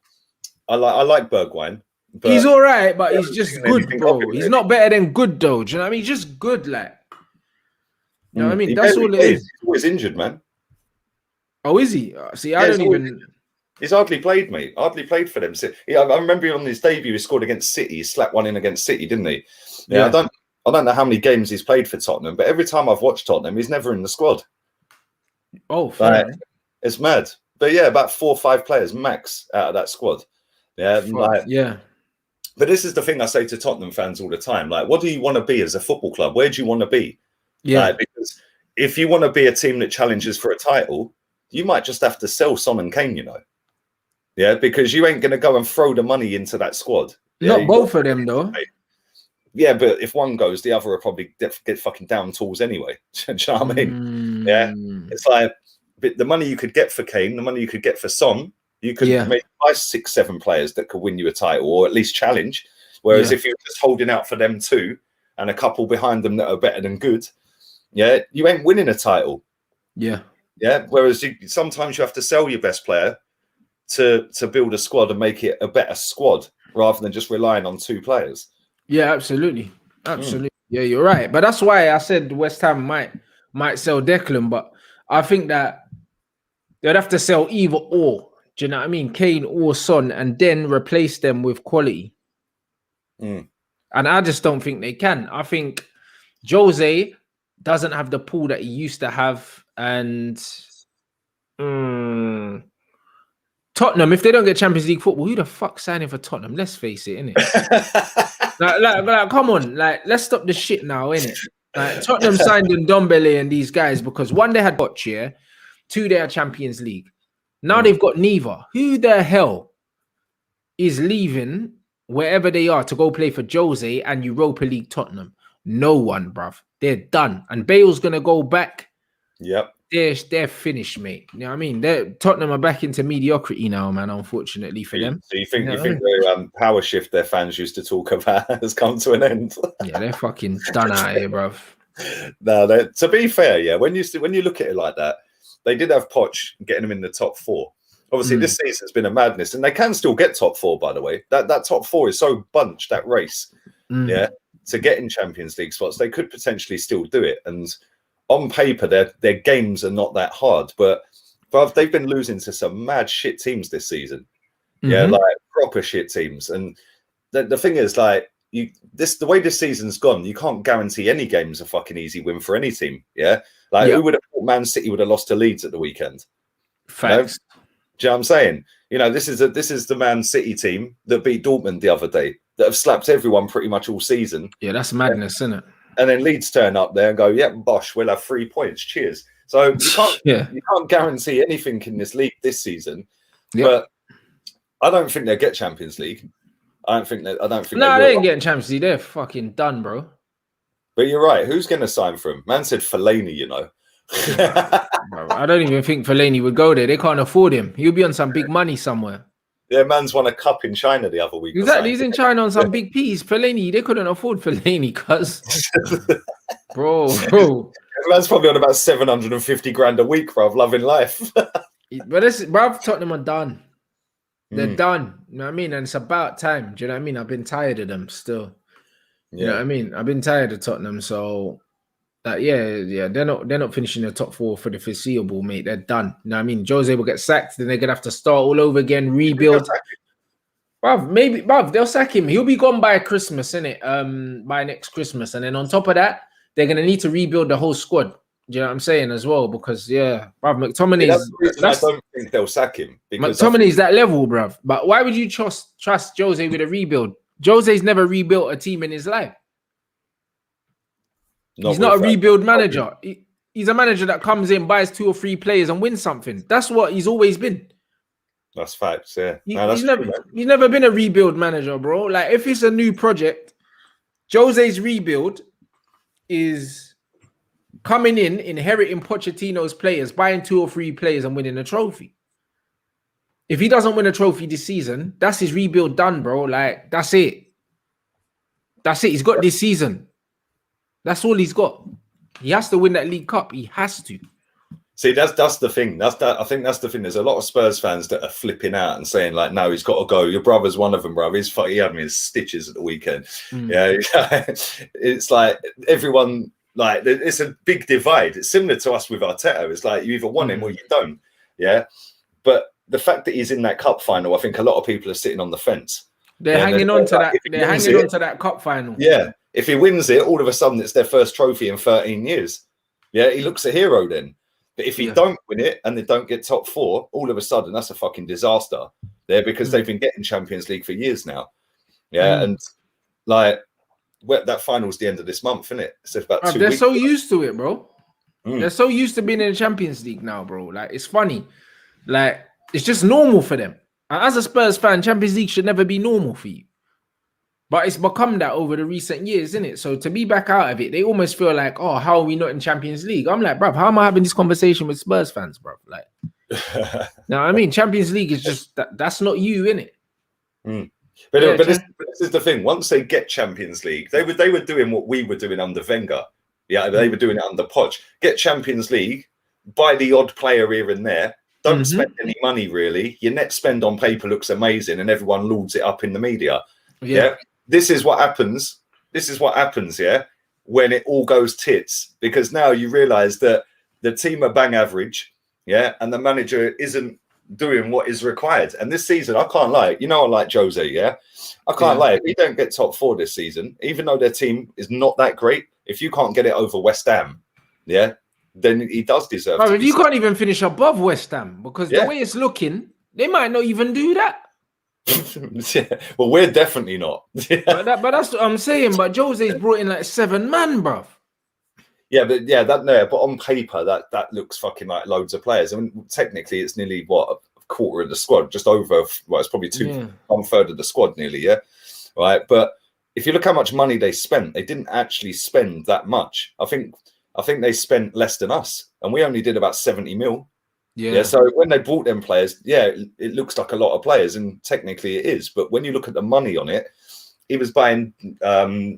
I like Bergwijn. He's all right, but he's just good, bro. He's not better than good, though. Do you know what I mean? He's just good, like. You know what I mean? That's all it is. He's always injured, man. Oh, is he? See, I don't even. He's hardly played, mate. Hardly played for them. I remember on his debut, he scored against City. He slapped one in against City, didn't he? Yeah. I don't know how many games he's played for Tottenham, but every time I've watched Tottenham, he's never in the squad. Oh, fair. It's mad. But yeah, about 4 or 5 players max out of that squad. Yeah, yeah. But this is the thing I say to Tottenham fans all the time. Like, what do you want to be as a football club? Where do you want to be? Yeah. Because if you want to be a team that challenges for a title, you might just have to sell Son and Kane, you know. Yeah, because you ain't going to go and throw the money into that squad. Not both of them, though. Yeah, but if one goes, the other will probably get fucking down tools anyway. Do you know what I mean? Yeah. It's like the money you could get for Kane, the money you could get for Son, you could maybe buy 6, 7 players that could win you a title or at least challenge. Whereas if you're just holding out for them 2 and a couple behind them that are better than good, you ain't winning a title. Yeah. Yeah. Whereas sometimes you have to sell your best player to build a squad and make it a better squad rather than just relying on 2 players. Yeah, absolutely. Yeah, you're right. But that's why I said West Ham might sell Declan, but I think that they'd have to sell either or. Do you know what I mean? Kane or Son, and then replace them with quality. And I just don't think they can. I think Jose doesn't have the pool that he used to have, and Tottenham, if they don't get Champions League football, who the fuck signing for Tottenham? Let's face it, innit? like, come on, like, let's stop the shit now, innit? Like, Tottenham signed Ndombele and these guys because 1, they had WATCHALONGS, 2, they had Champions League. Now they've got neither. Who the hell is leaving wherever they are to go play for Jose and Europa League Tottenham? No one, bruv. They're done. And Bale's gonna go back. Yep. They're finished, mate. You know what I mean? Tottenham are back into mediocrity now, man, unfortunately for them. So you think the power shift their fans used to talk about has come to an end? Yeah, they're fucking done out here, bruv. No, to be fair, when you look at it like that, they did have Poch getting them in the top 4. Obviously, this season's been a madness, and they can still get top 4, by the way. That top 4 is so bunched, that race, to get in Champions League spots. They could potentially still do it. And on paper, their games are not that hard, but they've been losing to some mad shit teams this season. Yeah, like proper shit teams. And the thing is, like, the way this season's gone, you can't guarantee any game's a fucking easy win for any team. Yeah, like who would have thought Man City would have lost to Leeds at the weekend? Facts. Do you know what I'm saying? You know, this is the Man City team that beat Dortmund the other day, that have slapped everyone pretty much all season. Yeah, that's madness, isn't it? And then Leeds turn up there and go, yeah, bosh, we'll have 3 points. Cheers. So you can't guarantee anything in this league this season. But I don't think they'll get Champions League. I don't think. No, they ain't getting Champions League. They're fucking done, bro. But you're right. Who's going to sign for him? Man said Fellaini, you know. Bro, I don't even think Fellaini would go there. They can't afford him. He'll be on some big money somewhere. Yeah, man's won a cup in China the other week. Exactly. He's in China on some big piece. Fellaini, they couldn't afford Fellaini, cuz. bro. Man's probably on about 750 grand a week, bro. Loving life. But bruv, Tottenham are done. They're done. You know what I mean? And it's about time. Do you know what I mean? I've been tired of them still. You know what I mean? I've been tired of Tottenham. So they're not finishing the top 4 for the foreseeable, mate. They're done. You know what I mean? Jose will get sacked, then they're gonna have to start all over again, rebuild. Bruv, they'll sack him. He'll be gone by Christmas, innit? By next Christmas. And then on top of that, they're gonna need to rebuild the whole squad. Do you know what I'm saying as well? Because bruv, McTominay. I don't think they'll sack him. McTominay's that level, bruv. But why would you trust Jose with a rebuild? Jose's never rebuilt a team in his life. He's not a rebuild manager. He's a manager that comes in, buys 2 or 3 players and wins something. That's what he's always been. That's facts, yeah. He's never been a rebuild manager, bro. Like, if it's a new project, Jose's rebuild is coming in, inheriting Pochettino's players, buying 2 or 3 players and winning a trophy. If he doesn't win a trophy this season, that's his rebuild done, bro. Like, that's it. That's it. He's got this season. That's all he's got. He has to win that League Cup. He has to. See, that's the thing. I think that's the thing. There's a lot of Spurs fans that are flipping out and saying, like, no, he's got to go. Your brother's one of them, bro. He had me in stitches at the weekend. Yeah, it's like everyone, like, it's a big divide. It's similar to us with Arteta. It's like you either want him or you don't. Yeah, but the fact that he's in that cup final, I think a lot of people are sitting on the fence. They're hanging on to that. They're hanging on to that cup final. Yeah. If he wins it, all of a sudden it's their first trophy in 13 years. Yeah, he looks a hero then. But if he don't win it and they don't get top 4, all of a sudden that's a fucking disaster there, because they've been getting Champions League for years now. Yeah, and like that final's the end of this month, isn't it? It's about 2 weeks. They're so used to it, bro. They're so used to being in the Champions League now, bro. Like, it's funny. Like, it's just normal for them. And as a Spurs fan, Champions League should never be normal for you. But it's become that over the recent years, isn't it? So to be back out of it, they almost feel like, oh, how are we not in Champions League? I'm like, bruv, how am I having this conversation with Spurs fans, bruv? Like, now, I mean, Champions League is just, that's not you, innit? But this is the thing. Once they get Champions League, they were doing what we were doing under Wenger. Yeah, they were doing it under Poch. Get Champions League, buy the odd player here and there. Don't spend any money, really. Your net spend on paper looks amazing and everyone lords it up in the media. Yeah. This is what happens. Yeah, when it all goes tits, because now you realize that the team are bang average, yeah, and the manager isn't doing what is required. And this season, I can't lie. You know, I like Jose, yeah. I can't lie. If we don't get top 4 this season, even though their team is not that great, if you can't get it over West Ham, yeah, then he does deserve. If you can't even finish above West Ham, because the way it's looking, they might not even do that. Well, we're definitely not. but that's what I'm saying. But Jose's brought in like 7 man, bruv. But on paper, that looks fucking like loads of players. I mean, technically, it's nearly a quarter of the squad, just over. Well, it's probably 1/3 of the squad, nearly. Yeah, right. But if you look how much money they spent, they didn't actually spend that much. I think they spent less than us, and we only did about 70 mil. Yeah. So when they bought them players, it looks like a lot of players, and technically it is. But when you look at the money on it, he was buying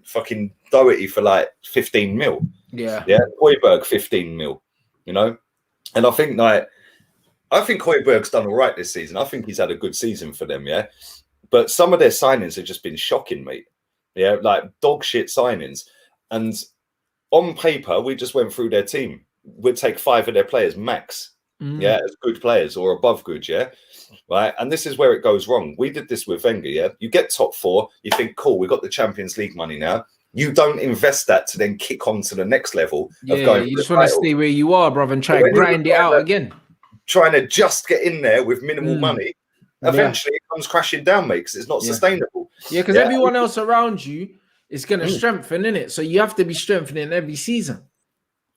fucking Doherty for like 15 mil. Yeah. Højbjerg 15 mil. You know, and I think Højbjerg's done all right this season. I think he's had a good season for them. Yeah, but some of their signings have just been shocking, mate. Yeah, like dog shit signings. And on paper, we just went through their team. We'd take 5 of their players max, yeah, as good players or above good, yeah, right. And this is where it goes wrong. We did this with Wenger, yeah. You get top 4, you think, cool, we got the Champions League money now. You don't invest that to then kick on to the next level of going. You just want to stay where you are, brother, and try and grind it out again. Trying to just get in there with minimal money, eventually it comes crashing down, mate, because it's not sustainable. Yeah, because everyone else around you is going to strengthen, in it. So you have to be strengthening every season.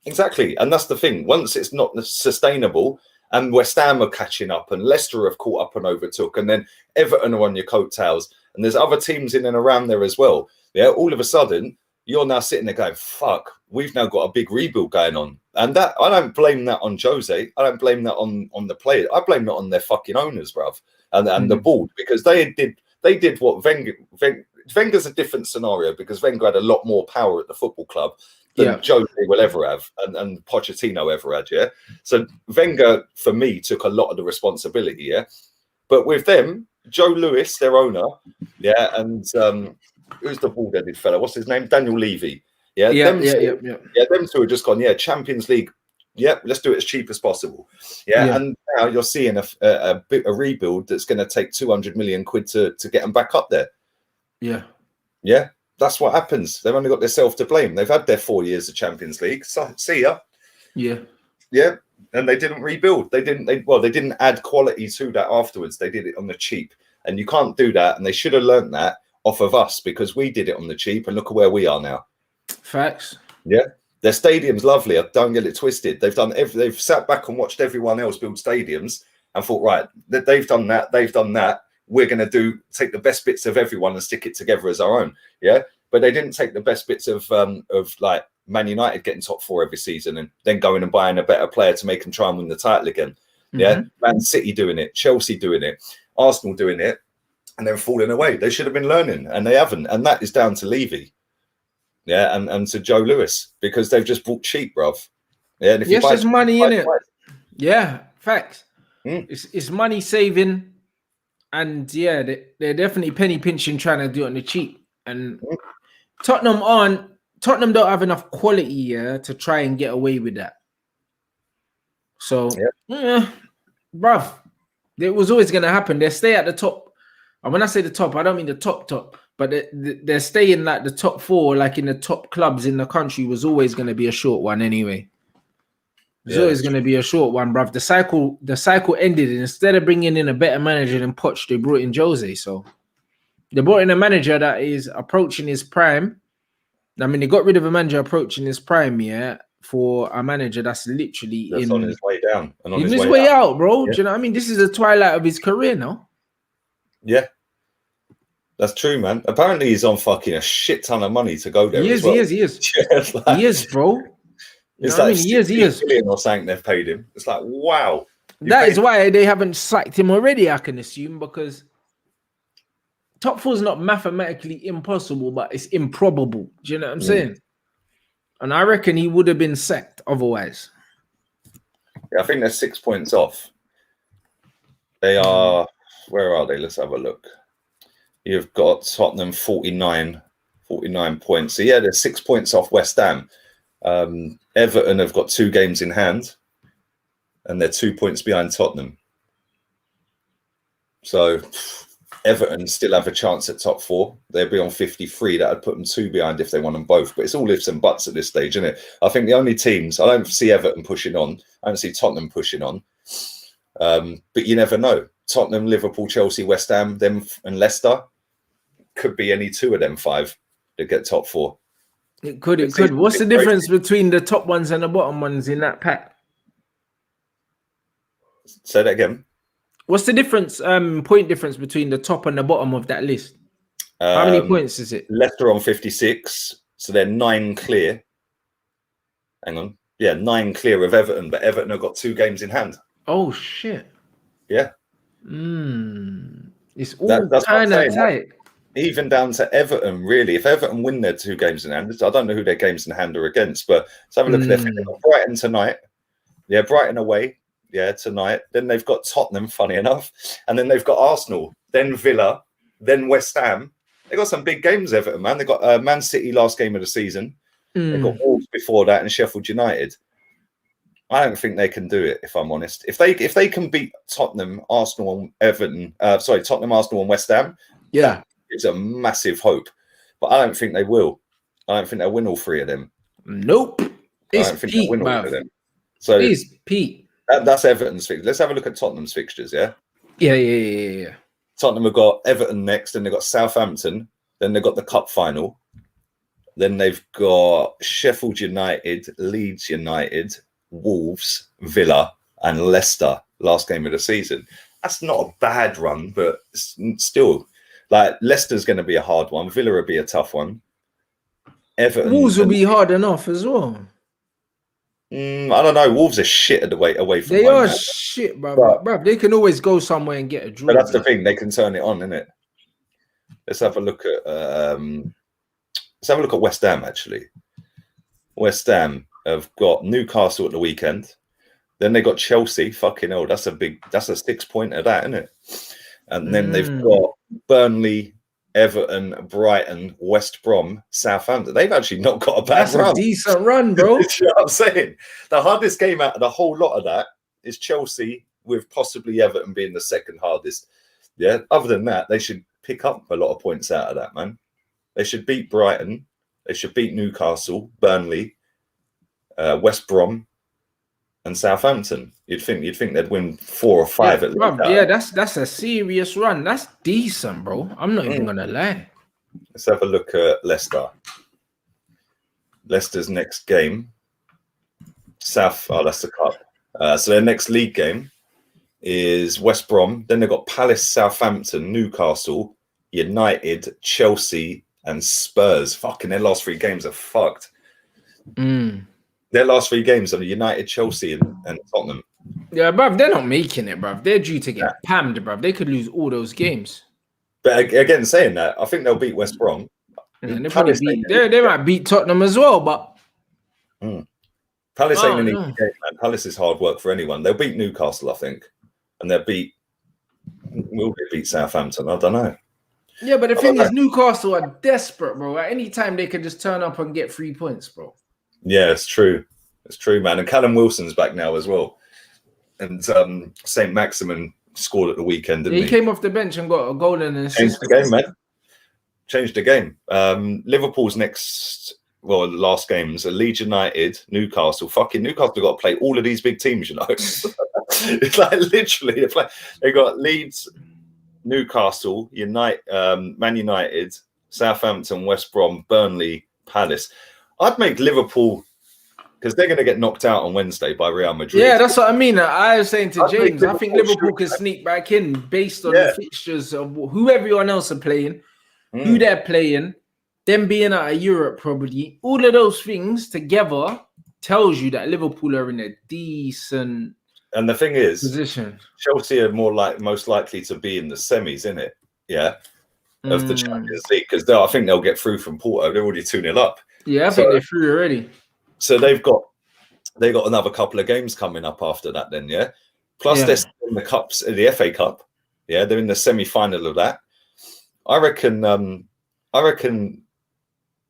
Exactly. And that's the thing. Once it's not sustainable, and West Ham are catching up, and Leicester have caught up and overtook, and then Everton are on your coattails, and there's other teams in and around there as well. Yeah, all of a sudden, you're now sitting there going, fuck, we've now got a big rebuild going on. And that, I don't blame that on Jose. I don't blame that on the players. I blame that on their fucking owners, bruv, and the board, because they did what Wenger's a different scenario, because Wenger had a lot more power at the football club than Jose will ever have, and Pochettino ever had, yeah? So Wenger, for me, took a lot of the responsibility, yeah? But with them, Joe Lewis, their owner, yeah, and who's the bald-headed fella? What's his name? Daniel Levy. Yeah, them two have just gone, Champions League, let's do it as cheap as possible. Yeah, and now you're seeing a rebuild that's going to take 200 million quid to get them back up there. Yeah. That's what happens. They've only got themselves to blame. They've had their 4 years of Champions League. So, see ya. Yeah. And they didn't rebuild. They didn't add quality to that afterwards. They did it on the cheap. And you can't do that. And they should have learned that off of us, because we did it on the cheap. And look at where we are now. Facts. Yeah. Their stadium's lovely. Don't get it twisted. They've sat back and watched everyone else build stadiums and thought, right, they've done that. They've done that. We're going to take the best bits of everyone and stick it together as our own. Yeah. But they didn't take the best bits of like Man United getting top 4 every season and then going and buying a better player to make them try and win the title again. Yeah. Man City doing it, Chelsea doing it, Arsenal doing it, and then falling away. They should have been learning, and they haven't. And that is down to Levy. Yeah. And to Joe Lewis, because they've just bought cheap, bruv. Yeah. And if you buy, there's money in it. Yeah. Facts. It's money saving. And they're definitely penny pinching, trying to do it on the cheap. And Tottenham don't have enough quality to try and get away with that. So bruv, it was always going to happen. They stay at the top. And when I say the top, I don't mean the top, but they're staying like the top 4, like in the top clubs in the country, was always going to be a short one anyway. It's always going to be a short one, bruv. The cycle ended, and instead of bringing in a better manager than Poch, they brought in Jose. So they brought in a manager that is approaching his prime. I mean, they got rid of a manager approaching his prime, for a manager that's literally on his way down and on his way out, bro. Do you know what I mean? This is the twilight of his career now. Yeah, that's true, man. Apparently, he's on fucking a shit ton of money to go there. He is. He is, bro. It's like $60 million or something they've paid him. It's like, wow. That is why they haven't sacked him already, I can assume, because top 4 is not mathematically impossible, but it's improbable. Do you know what I'm saying? And I reckon he would have been sacked otherwise. Yeah, I think they're 6 points off. They are, where are they? Let's have a look. You've got Tottenham 49 points. So yeah, they're 6 points off West Ham. Everton have got 2 games in hand, and they're 2 points behind Tottenham. So Everton still have a chance at top 4. They'll be on 53. That would put them 2 behind if they won them both. But it's all ifs and buts at this stage, isn't it? I think the only teams, I don't see Everton pushing on. I don't see Tottenham pushing on. But you never know. Tottenham, Liverpool, Chelsea, West Ham, them and Leicester could be any 2 of them 5 that get top 4. It could. What's the difference between the top ones and the bottom ones in that pack? Say that again. What's the difference, point difference between the top and the bottom of that list? How many points is it? Leicester on 56, so they're 9 clear. Hang on. Yeah, 9 clear of Everton, but Everton have got 2 games in hand. Oh, shit. Yeah. It's all kind of tight. Even down to Everton, really. If Everton win their 2 games in hand, I don't know who their games in hand are against, but let's have a look at their fixture. Brighton tonight. Yeah, Brighton away. Yeah, tonight. Then they've got Tottenham, funny enough. And then they've got Arsenal, then Villa, then West Ham. They got some big games, Everton, man. They got Man City last game of the season. They've got Wolves before that and Sheffield United. I don't think they can do it, if I'm honest. If they can beat Tottenham, Arsenal, and Everton, Tottenham, Arsenal, and West Ham, that is a massive hope. But I don't think they will. I don't think they'll win all three of them. Nope. I don't think they'll win all of them. So it's Pete. That's Everton's fixtures. Let's have a look at Tottenham's fixtures, yeah? Yeah. Tottenham have got Everton next, then they've got Southampton, then they've got the Cup final, then they've got Sheffield United, Leeds United, Wolves, Villa, and Leicester last game of the season. That's not a bad run, but still, like, Leicester's going to be a hard one. Villa will be a tough one. Everton, Wolves will be hard enough as well. I don't know. Wolves are shit away from They home are now. shit, bro. They can always go somewhere and get a draw. But that's the thing; they can turn it on, isn't it? Let's have a look at West Ham. Actually, West Ham have got Newcastle at the weekend. Then they got Chelsea. Fucking hell, that's a 6-pointer, that, isn't it? And then they've got Burnley, Everton, Brighton, West Brom, Southampton. They've actually not got a bad run. That's a decent run, bro. You know what I'm saying? The hardest game out of the whole lot of that is Chelsea, with possibly Everton being the second hardest. Yeah. Other than that, they should pick up a lot of points out of that, man. They should beat Brighton. They should beat Newcastle, Burnley, West Brom, and Southampton. You'd think they'd win 4 or 5 at least. Yeah, that's a serious run. That's decent, bro. I'm not even gonna lie. Let's have a look at Leicester. Leicester's next game, Leicester Cup. So their next league game is West Brom. Then they've got Palace, Southampton, Newcastle, United, Chelsea, and Spurs. Fucking their last 3 games are fucked. Their last 3 games are United, Chelsea, and Tottenham. Yeah, bruv, they're not making it, bruv. They're due to get pammed, bruv. They could lose all those games. But again, saying that, I think they'll beat West Brom. And they might beat Tottenham as well, but Palace ain't an easy game, man. Palace is hard work for anyone. They'll beat Newcastle, I think, and will they beat Southampton? I don't know. Yeah, but the thing is, Newcastle are desperate, bro. At any time, they could just turn up and get 3 points, bro. Yeah, it's true. It's true, man. And Callum Wilson's back now as well. And St. Maximin scored at the weekend. He came off the bench and got a goal and an assist. Changed the game, man. Changed the game. Liverpool's last games are Leeds United, Newcastle. Fucking Newcastle got to play all of these big teams, you know. It's like literally they got Leeds, Newcastle, Man United, Southampton, West Brom, Burnley, Palace. I'd make Liverpool, because they're going to get knocked out on Wednesday by Real Madrid. Yeah, that's what I mean. I was saying to James, I think Liverpool can sneak back in based on the fixtures of who everyone else are playing, who they're playing, them being out of Europe probably. All of those things together tells you that Liverpool are in a decent and the thing is, position. Chelsea are most likely to be in the semis, isn't it? Yeah, of the Champions League, because I think they'll get through from Porto. They're already 2-0 up. Yeah, I think they're through already. So they got another couple of games coming up after that. Then plus they're still in the cups, the FA Cup. Yeah, they're in the semi-final of that. I reckon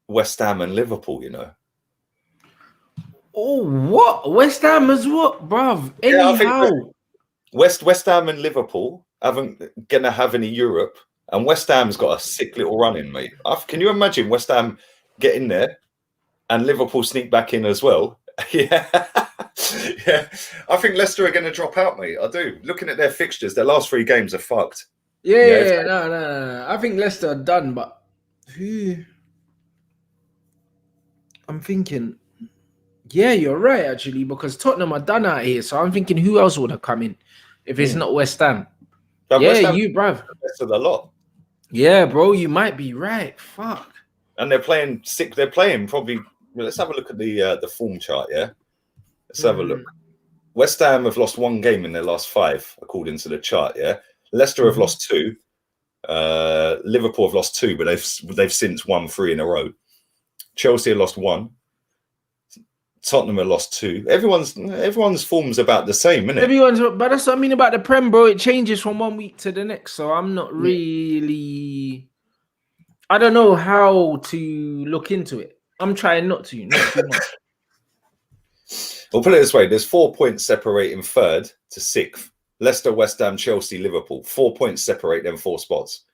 West Ham and Liverpool. You know. Oh, what? West Ham as what, bruv? Anyhow. West Ham and Liverpool gonna have any Europe, and West Ham's got a sick little run in, mate. Can you imagine West Ham get in there and Liverpool sneak back in as well? Yeah. I think Leicester are going to drop out, mate. I do. Looking at their fixtures, their last 3 games are fucked. No. I think Leicester are done, but who? I'm thinking, yeah, you're right, actually, because Tottenham are done out here. So I'm thinking, who else would have come in if it's not West Ham? But yeah, West Ham, you, bruv. That's a lot. Yeah, bro, you might be right. Fuck. And they're playing sick. They're playing probably. Let's have a look at the form chart. Yeah, let's have a look. West Ham have lost 1 game in their last 5, according to the chart. Yeah, Leicester have lost 2. Liverpool have lost 2, but they've since won 3 in a row. Chelsea have lost 1. Tottenham have lost 2. Everyone's form's about the same, isn't it? But that's what I mean about the Prem, bro. It changes from 1 week to the next. So I'm not really. I don't know how to look into it. I'm trying not to, not too much. We'll put it this way: there's 4 points separating third to sixth. Leicester, West Ham, Chelsea, Liverpool. 4 points separate them 4 spots.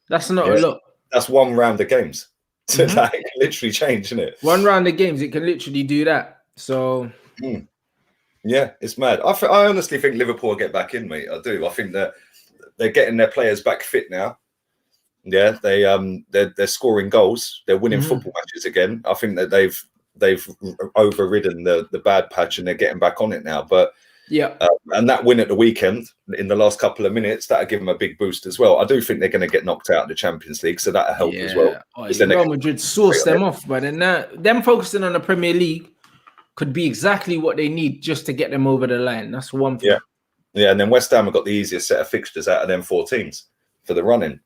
That's not a lot. That's one round of games. So that can literally change, isn't it? One round of games, it can literally do that. So yeah, it's mad. I honestly think Liverpool will get back in, mate. I do. I think that they're getting their players back fit now. Yeah, they're scoring goals. They're winning football matches again. I think that they've overridden the bad patch and they're getting back on it now. But yeah, and that win at the weekend in the last couple of minutes, that'll give them a big boost as well. I do think they're going to get knocked out of the Champions League, so that'll help as well. Real Madrid sourced them off, but then them focusing on the Premier League could be exactly what they need just to get them over the line. That's one thing. Yeah, and then West Ham have got the easiest set of fixtures out of them 4 teams for the running,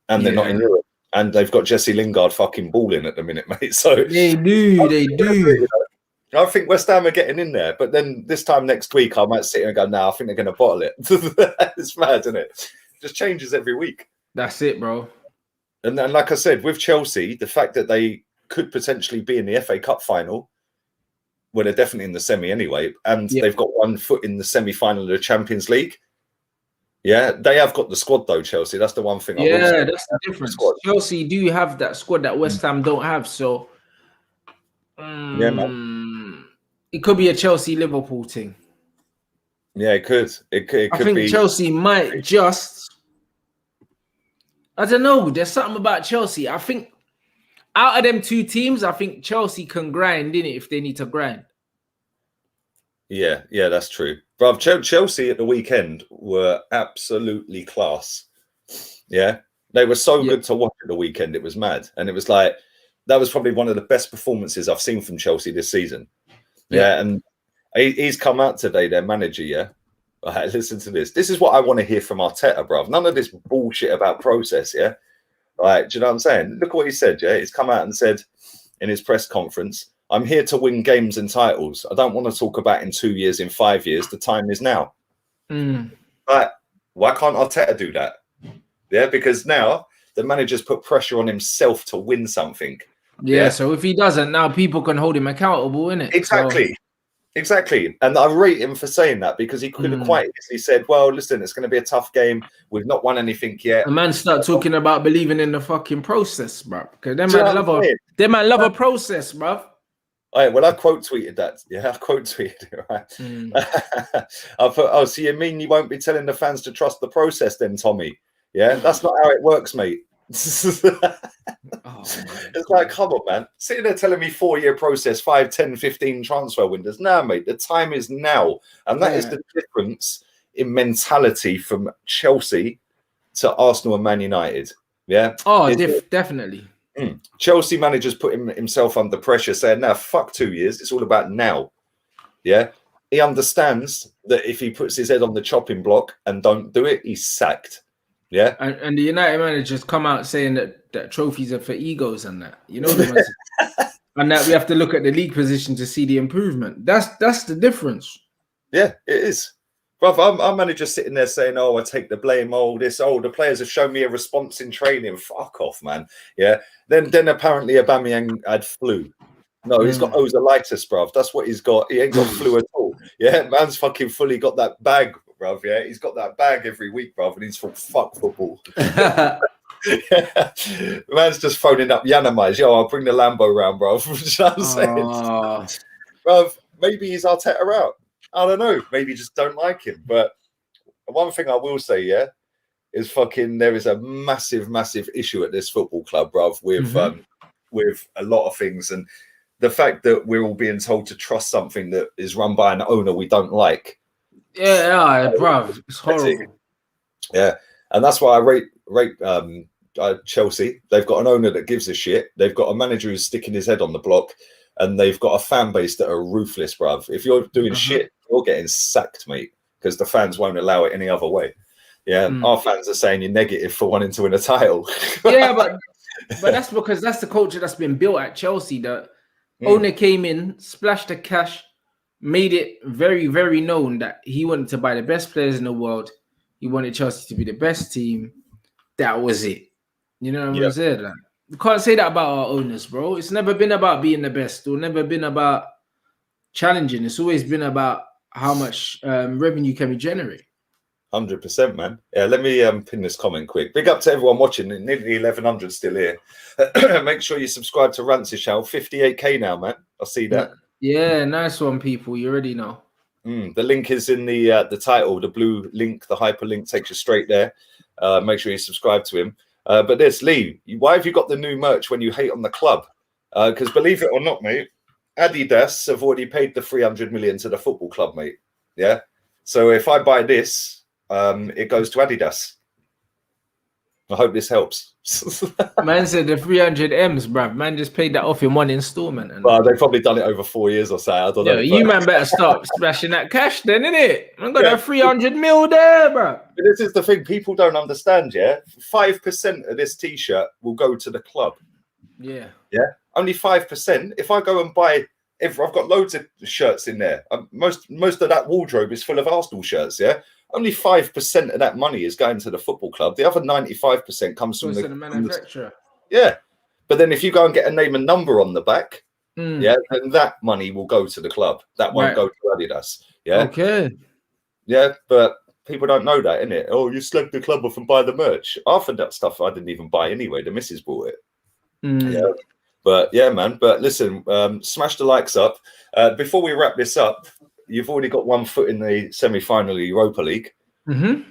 and they're not in Europe, and they've got Jesse Lingard fucking balling at the minute, mate. So they do. I think West Ham are getting in there, but then this time next week, I might sit here and go, "No, I think they're going to bottle it." It's mad, isn't it? Just changes every week. That's it, bro. And then, like I said, with Chelsea, the fact that they could potentially be in the FA Cup final, well, they're definitely in the semi anyway, and they've got 1 foot in the semi-final of the Champions League. Yeah, they have got the squad though, Chelsea. That's the one thing. Yeah, that's the difference. Chelsea do have that squad that West Ham don't have, so yeah, man. It could be a Chelsea-Liverpool thing. Yeah, it could. It could I think be. Chelsea might just. I don't know. There's something about Chelsea. I think out of them 2 teams, I think Chelsea can grind in it if they need to grind. Yeah, that's true. Bruv, Chelsea at the weekend were absolutely class. Yeah, they were so good to watch at the weekend. It was mad, and it was like that was probably one of the best performances I've seen from Chelsea this season. Yeah, and he's come out today, their manager. Yeah, right, listen to this. This is what I want to hear from Arteta, bruv. None of this bullshit about process. Yeah, right. Do you know what I'm saying? Look what he said. Yeah, he's come out and said in his press conference, "I'm here to win games and titles. I don't want to talk about in 2 years, in 5 years. The time is now." But why can't Arteta do that? Yeah, because now the manager's put pressure on himself to win something. Yeah, so if he doesn't, now people can hold him accountable, innit? Exactly. And I rate him for saying that because he could have quite easily said, "Well, listen, it's going to be a tough game. We've not won anything yet." The man start talking about believing in the fucking process, bro. Because they might love a process, bro. All right, well, I quote tweeted that. Yeah, I quote tweeted it, right? I put, "Oh, so you mean you won't be telling the fans to trust the process then, Tommy?" Yeah, that's not how it works, mate. It's like, come on, man. Sitting there telling me 4-year process, 5, 10, 15 transfer windows. Nah, mate, the time is now. And that is the difference in mentality from Chelsea to Arsenal and Man United. Yeah. Oh, definitely. Chelsea manager's putting himself under pressure, saying, "Now, fuck 2 years. It's all about now." Yeah. He understands that if he puts his head on the chopping block and don't do it, he's sacked. Yeah. And the United managers come out saying that trophies are for egos and that. You know, and that we have to look at the league position to see the improvement. That's the difference. Yeah, it is. Bruv, our manager's sitting there saying, "Oh, I take the blame. Oh, the players have shown me a response in training." Fuck off, man. Yeah. Then apparently Aubameyang had flu. No, he's got ozolitis, bruv. That's what he's got. He ain't got flu at all. Yeah, man's fucking fully got that bag, bruv. Yeah, he's got that bag every week, bruv, and he's thought, "Fuck football." Man's just phoning up Yanamais. "Yo, I'll bring the Lambo round, bruv." You know what I'm saying? Bruv, maybe he's Arteta out. I don't know. Maybe just don't like him. But one thing I will say, yeah, is fucking there is a massive, massive issue at this football club, bruv, with a lot of things. And the fact that we're all being told to trust something that is run by an owner we don't like. Yeah, bruv. It's horrible. Yeah. And that's why I rate Chelsea. They've got an owner that gives a shit. They've got a manager who's sticking his head on the block. And they've got a fan base that are ruthless, bruv. If you're doing shit, you're getting sacked, mate, because the fans won't allow it any other way. Yeah, our fans are saying you're negative for wanting to win a title. Yeah, but that's because that's the culture that's been built at Chelsea. The owner came in, splashed the cash, made it very, very known that he wanted to buy the best players in the world. He wanted Chelsea to be the best team. That was it. You know what I'm saying? Like, We can't say that about our owners, bro. It's never been about being the best. It's never been about challenging. It's always been about how much revenue can we generate. 100%, man. Yeah, let me pin this comment quick. Big up to everyone watching. Nearly 1,100 still here. Make sure you subscribe to Rance's channel. 58k now, man. I see that. Yeah, nice one, people. You already know. The link is in the title. The blue link, the hyperlink takes you straight there. Make sure you subscribe to him. But this, Lee, why have you got the new merch when you hate on the club? Because believe it or not, mate, Adidas have already paid the 300 million to the football club, mate. Yeah. So if I buy this, it goes to Adidas. I hope this helps. Man said the 300 M's, bruv. Man just paid that off in one installment. Well, they've probably done it over 4 years or so. I don't know. You man better stop smashing that cash then, innit? I got that 300 mil there, bruv. But this is the thing people don't understand, yeah? 5% of this T-shirt will go to the club. Yeah. Yeah? Only 5%. If I go and buy... I've got loads of shirts in there. Most of that wardrobe is full of Arsenal shirts, yeah? Only 5% of that money is going to the football club. The other 95% comes from the manufacturer. Yeah. But then if you go and get a name and number on the back, yeah, then that money will go to the club. That won't go to Adidas. Yeah. Okay. Yeah, but people don't know that, innit? Oh, you slag the club off and buy the merch. Half of that stuff I didn't even buy anyway. The missus bought it. Yeah. But yeah, man. But listen, smash the likes up. Before we wrap this up, you've already got one foot in the semi-final of Europa League. Are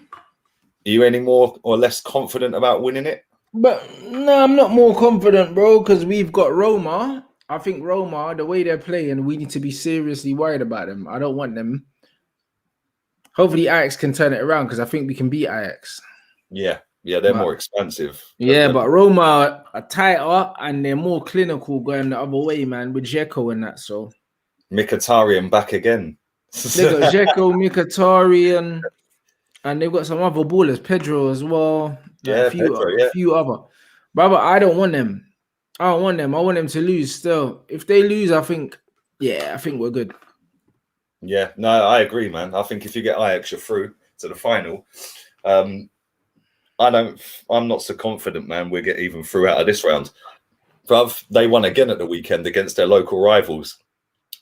you any more or less confident about winning it? But no, I'm not more confident, bro, because we've got Roma. I think Roma, the way they're playing, we need to be seriously worried about them. I don't want them. Hopefully Ajax can turn it around because I think we can beat Ajax. Yeah. Yeah, they're more expensive. Yeah, but Roma are tighter and they're more clinical going the other way, man, with Dzeko and that. So Mkhitaryan back again. They got Dzeko, Mkhitaryan, and they've got some other ballers, Pedro as well. Yeah, a few other. But I don't want them. I don't want them. I want them to lose still. If they lose, I think we're good. Yeah, no, I agree, man. I think if you get Ajax, you're through to the final. I'm not so confident, man, we'll get even through out of this round. Bruv, they won again at the weekend against their local rivals.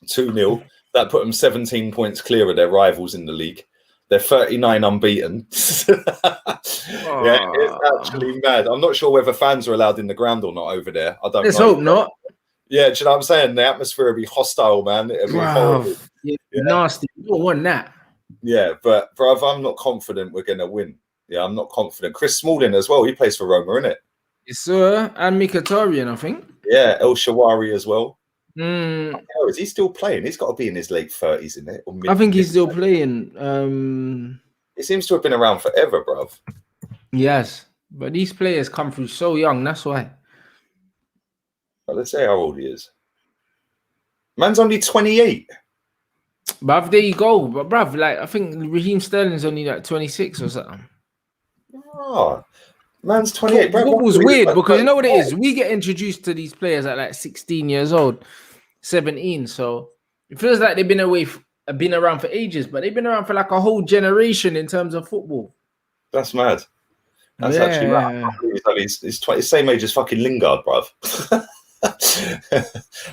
2-0. That put them 17 points clear of their rivals in the league. They're 39 unbeaten. Yeah, it's actually mad. I'm not sure whether fans are allowed in the ground or not over there. I don't know. Let's hope not. Yeah, do you know what I'm saying? The atmosphere will be hostile, man. It'll be horrible. Yeah, nasty. You don't want that. Yeah, but bruv, I'm not confident we're going to win. Yeah, I'm not confident. Chris Smalling as well. He plays for Roma, innit? Yes, sir. And Mkhitaryan, I think. Yeah, El Shawari as well. Oh, is he still playing? He's got to be in his late 30s, isn't it? I think he's still playing. He seems to have been around forever, bruv. Yes, but these players come through so young. That's why. But let's say how old he is. Man's only 28. Bruv, there you go. But bruv, like I think Raheem Sterling's only like 26 or something. Oh, man's 28. What was weird because you know what it is? We get introduced to these players at like 16 years old, 17. So it feels like they've been around for ages, but they've been around for like a whole generation in terms of football. That's mad. That's actually mad. He's same age as fucking Lingard, bruv.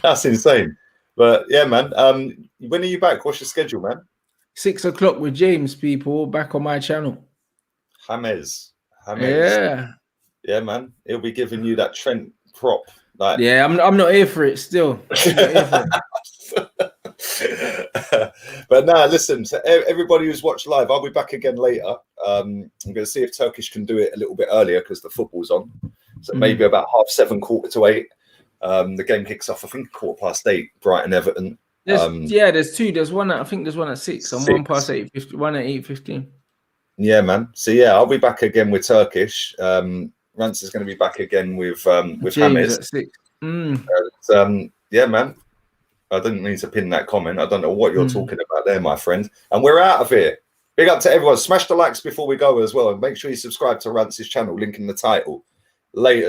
That's insane. But yeah, man. When are you back? What's your schedule, man? 6 o'clock with James, people, back on my channel. James. Yeah, man. He'll be giving you that Trent prop. Like... Yeah, I'm not here for it still. But now, listen, to everybody who's watched live, I'll be back again later. I'm going to see if Turkish can do it a little bit earlier because the football's on. So maybe about 7:30, 7:45. The game kicks off, I think, 8:15, Brighton Everton. There's two. There's one at 6 and 1:8, one at 8:15. Yeah, man. So yeah, I'll be back again with Turkish. Rance is going to be back again with James at 6. Yeah, man. I didn't mean to pin that comment. I don't know what you're talking about there, my friend. And we're out of here. Big up to everyone. Smash the likes before we go as well, and make sure you subscribe to Rance's channel. Link in the title. Later.